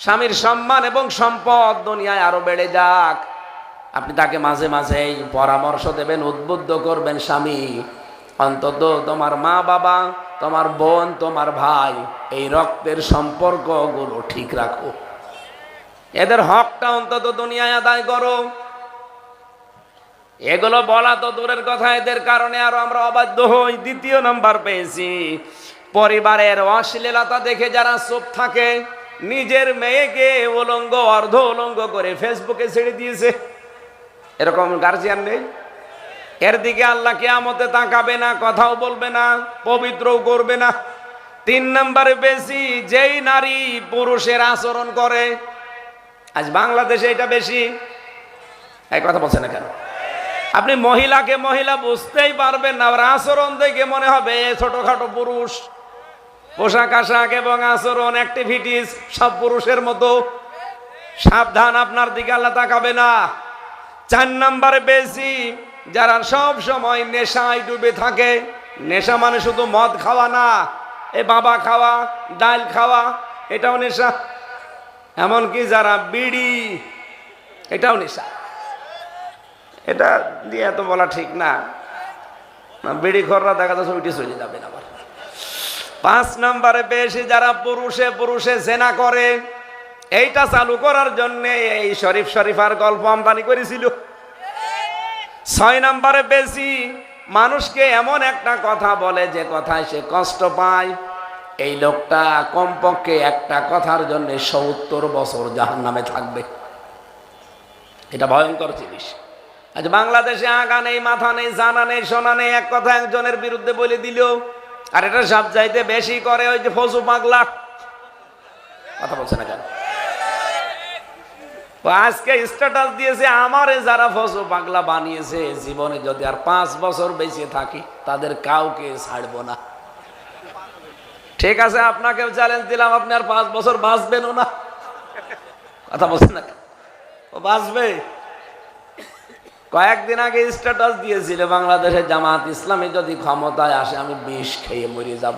স্বামীর সম্মান এবং সম্পদ দুনিয়ায় আরো বেড়ে যাক, আপনি তাকে মাঝে মাঝে এই পরামর্শ দেবেন, উদ্বুদ্ধ করবেন, স্বামী অন্তত তোমার মা বাবা, তোমার বোন, তোমার ভাই, এই রক্তের সম্পর্কগুলো ঠিক রাখো, এদের হকটা অন্তত দুনিয়ায় আদায় করো। এগুলো বলা তো দূরের কথা, এদের কারণে আরো আমরা অবাধ্য হই। দ্বিতীয় নাম্বার পেয়েছি, পরিবারের অশ্লীলতা দেখে যারা চুপ থাকে, নিজের মেয়েকে উলঙ্গ অর্ধ উলঙ্গ করে ফেসবুকে ছেড়ে দিয়েছে, এরকম গার্জিয়ান নেই? এর দিকে আল্লাহ কিয়ামতে তাকাবে না, কথাও বলবে না, পবিত্রও করবে না। 3 নম্বরে বেশি, যেই নারী পুরুষের আচরণ করে, আজ বাংলাদেশে এটা বেশি। এই কথা বলছে না কেন? আপনি মহিলাকে মহিলা বুঝতেই পারবেন না, আর আচরণ দেখে মনে হবে ছোটখাটো পুরুষ, পোশাক আশাক এবং আচরণ অ্যাক্টিভিটিস সব পুরুষের মতো। সাবধান, আপনার দিকে আল্লাহ তাকাবে না। 4 নম্বরে বেশি, যারা সব সময় নেশায় ডুবে থাকে। নেশা মানে শুধু মদ খাওয়া না, এ বাবা খাওয়া, ডাল খাওয়া, এটাও নেশা। এমনকি যারা বিড়ি, এটাও নেশা। এটা দিয়ে এত বলা ঠিক না, বিড়ি খররা দেখা যাচ্ছে উঠে চলে যাবেন আবার। 5 নম্বরে বেশি, যারা পুরুষে পুরুষে জেনা করে। এইটা চালু করার জন্য এই শরীফার গল্প আমদানি করেছিল। 6 নম্বরে বেশি, মানুষকে এমন একটা কথা বলে যে কথায় সে কষ্ট পায়। এই লোকটা কমপক্ষে একটা কথার জন্য 70 বছর জাহান্নামে থাকবে। এটা ভয়ঙ্কর জিনিস। আজ বাংলাদেশে আগা নেই, মাথা নেই, জানা নেই, শোনা নেই, এক কথা একজনের বিরুদ্ধে বলে দিল। আর এটা সব চাইতে বেশি করে ওই যে ফজু পাগলা। কথা বলছে না কেন? আজকে স্ট্যাটাস দিয়েছে, আমারে যারা ফজু পাগলা বানিয়েছে, জীবনে যদি আর 5 বছর বেঁচে থাকি তাদের কাউকে ছাড়বো না। ঠিক আছে, আপনাকেও চ্যালেঞ্জ দিলাম, আপনি আর 5 বছর বাঁচবেনও না। কথা বলছেন না কেন? ও বাঁচবে। কয়েকদিন আগে স্ট্যাটাস দিয়েছিল, বাংলাদেশের জামাত ইসলামী যদি ক্ষমতায় আসে আমি বিষ খেয়ে মরে যাব।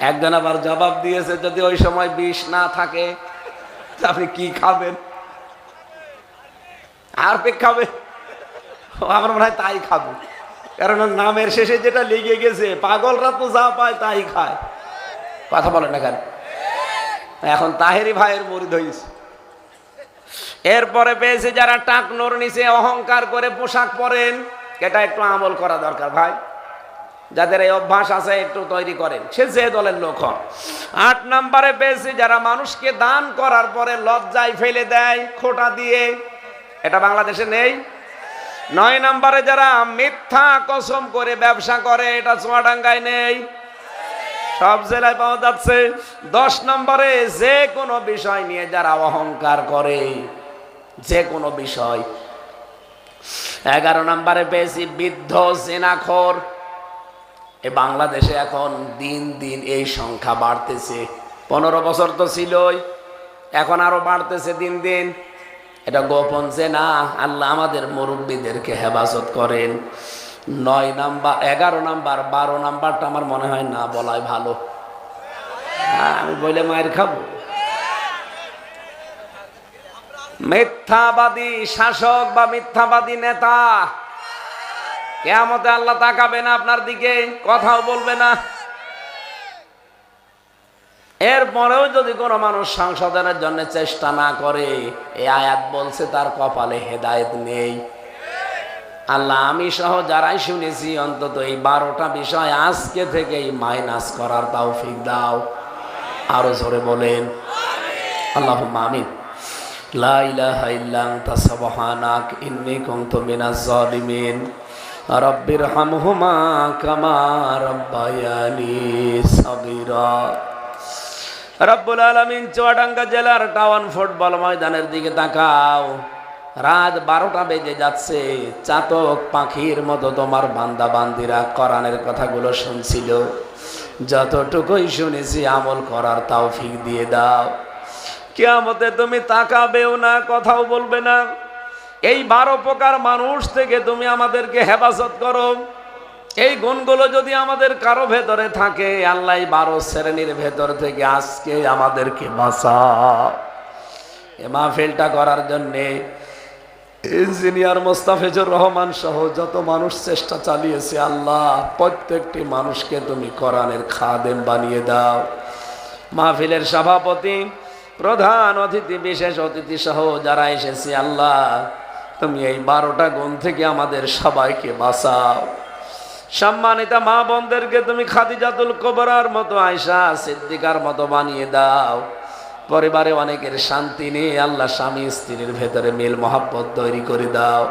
একজন আবার জবাব দিয়েছে, যদি ওই সময় বিষ না থাকে আপনি কি খাবেন? আর পেক খাবে? আমার মনে হয় তাই খাবো, কারণ নামের শেষে যেটা লেগে গেছে, পাগলরা তো যা পায় তাই খায়। কথা বলেন না কেন? এখন তাহেরি ভাইয়ের মুরিদ হয়েছে। এরপরে পেয়েছে যারা টাকনোর নিচে অহংকার করে পোশাক পরেন। এটা একটু আমল করা দরকার ভাই, যাদের এই অভ্যাস আছে একটু তৈরি করেন, সে যে দলের লোক হন। 8 নম্বরে পেয়েছে যারা মানুষকে দান করার পরে লজ্জায় ফেলে দেয় খোঁটা দিয়ে। এটা বাংলাদেশে নেই। 9 নম্বরে যারা মিথ্যা কসম করে ব্যবসা করে। এটা চুয়াডাঙ্গায় নেই, সব জেলায় পাওয়া যাচ্ছে। 10 নম্বরে যে কোনো বিষয় নিয়ে যারা অহংকার করে, যে কোনো বিষয়। 11 নম্বরে পেয়েছি বৃদ্ধ জিনাখোর। এ বাংলাদেশে এখন দিন দিন এই সংখ্যা বাড়তেছে। 15 বছর তো ছিলই, এখন আরো বাড়তেছে দিন দিন। এটা গোপন জেনা। আল্লাহ আমাদের মুরব্বীদেরকে হেফাজত করেন। 9 নাম্বার, 11 নাম্বার, 12 নাম্বারটা আমার মনে হয় না বলাই ভালো। আমি বলে মায়ের খাবো। মিথ্যাবাদী শাসক বা মিথ্যাবাদী নেতা, কিয়ামতে আল্লাহ তাকাবে না আপনার দিকে, কথাও বলবে না। এরপরেও যদি কোনো মানুষ সংশোধনের জন্য চেষ্টা না করে, এই আয়াত বলছে তার কপালে হেদায়েত নেই। আল্লাহ আমি সহ যারাই শুনেছি অন্তত এই 12টা বিষয় আজকে থেকেই মাইনাস করার তৌফিক দাও। আরো জোরে বলেন আল্লাহুম্মা আমিন। লা ইলাহা ইল্লা আনতা সুবহানাক ইন্নী কুনতু মিনাজ জালিমিন। রাব্বিরহামহুমা কামা রাব্বায়ানি সাগীরা। রব্বুল আলামিন, চুয়াডাঙ্গা জেলার টাউন ফুটবল ময়দানের দিকে তাকাও। রাত 12টা বেজে যাচ্ছে। চাতক পাখির মতো তোমার বান্দা বান্দিরা কোরআনের কথাগুলো শুনছিল। যতটুকুই শুনেছি আমল করার তৌফিক দিয়ে দাও। কিয়ামতে তুমি তাকাবেও না, কথাও বলবে না। এই 12 প্রকার মানুষ থেকে তুমি আমাদেরকে হেফাজত করো। এই গুণগুলো যদি আমাদের কারো ভেতরে থাকে, আল্লাহ 12 শ্রেণীর ভেতর থেকে আজকে আমাদেরকে বাঁচাও। এই মাহফিলটা করার জন্যে ইঞ্জিনিয়ার মোস্তাফিজুর রহমান সহ যত মানুষ চেষ্টা চালিয়েছে, আল্লাহ প্রত্যেকটি মানুষকে তুমি কোরআনের খাদেম বানিয়ে দাও। মাহফিলের সভাপতি, প্রধান অতিথি, বিশেষ অতিথি সহ যারা এসেছি, আল্লাহ তুমি এই 12টা গুণ থেকে আমাদের সবাইকে বাঁচাও। সম্মানিতা মা বোনদেরকে তুমি খাদিজাতুল কুবরার মতো, আয়েশা সিদ্দিকার মতো বানিয়ে দাও। পরিবারে অনেকের শান্তি নেই, আল্লাহ স্বামী স্ত্রীর ভেতরে মিল মহব্বত তৈরি করে দাও।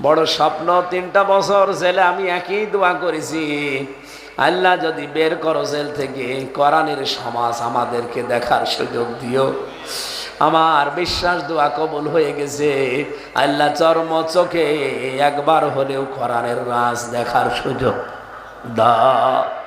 বড় স্বপ্ন, 3টা বছর জেলে আমি একই দোয়া করেছি, আল্লাহ যদি বের করো জেল থেকে, কোরআনের সমাজ আমাদেরকে দেখার সুযোগ দিও। আমার বিশ্বাস দোয়া কবুল হয়ে গেছে। আল্লাহ চর্ম চোখে একবার হলেও কোরআনের রাজ দেখার সুযোগ দাও।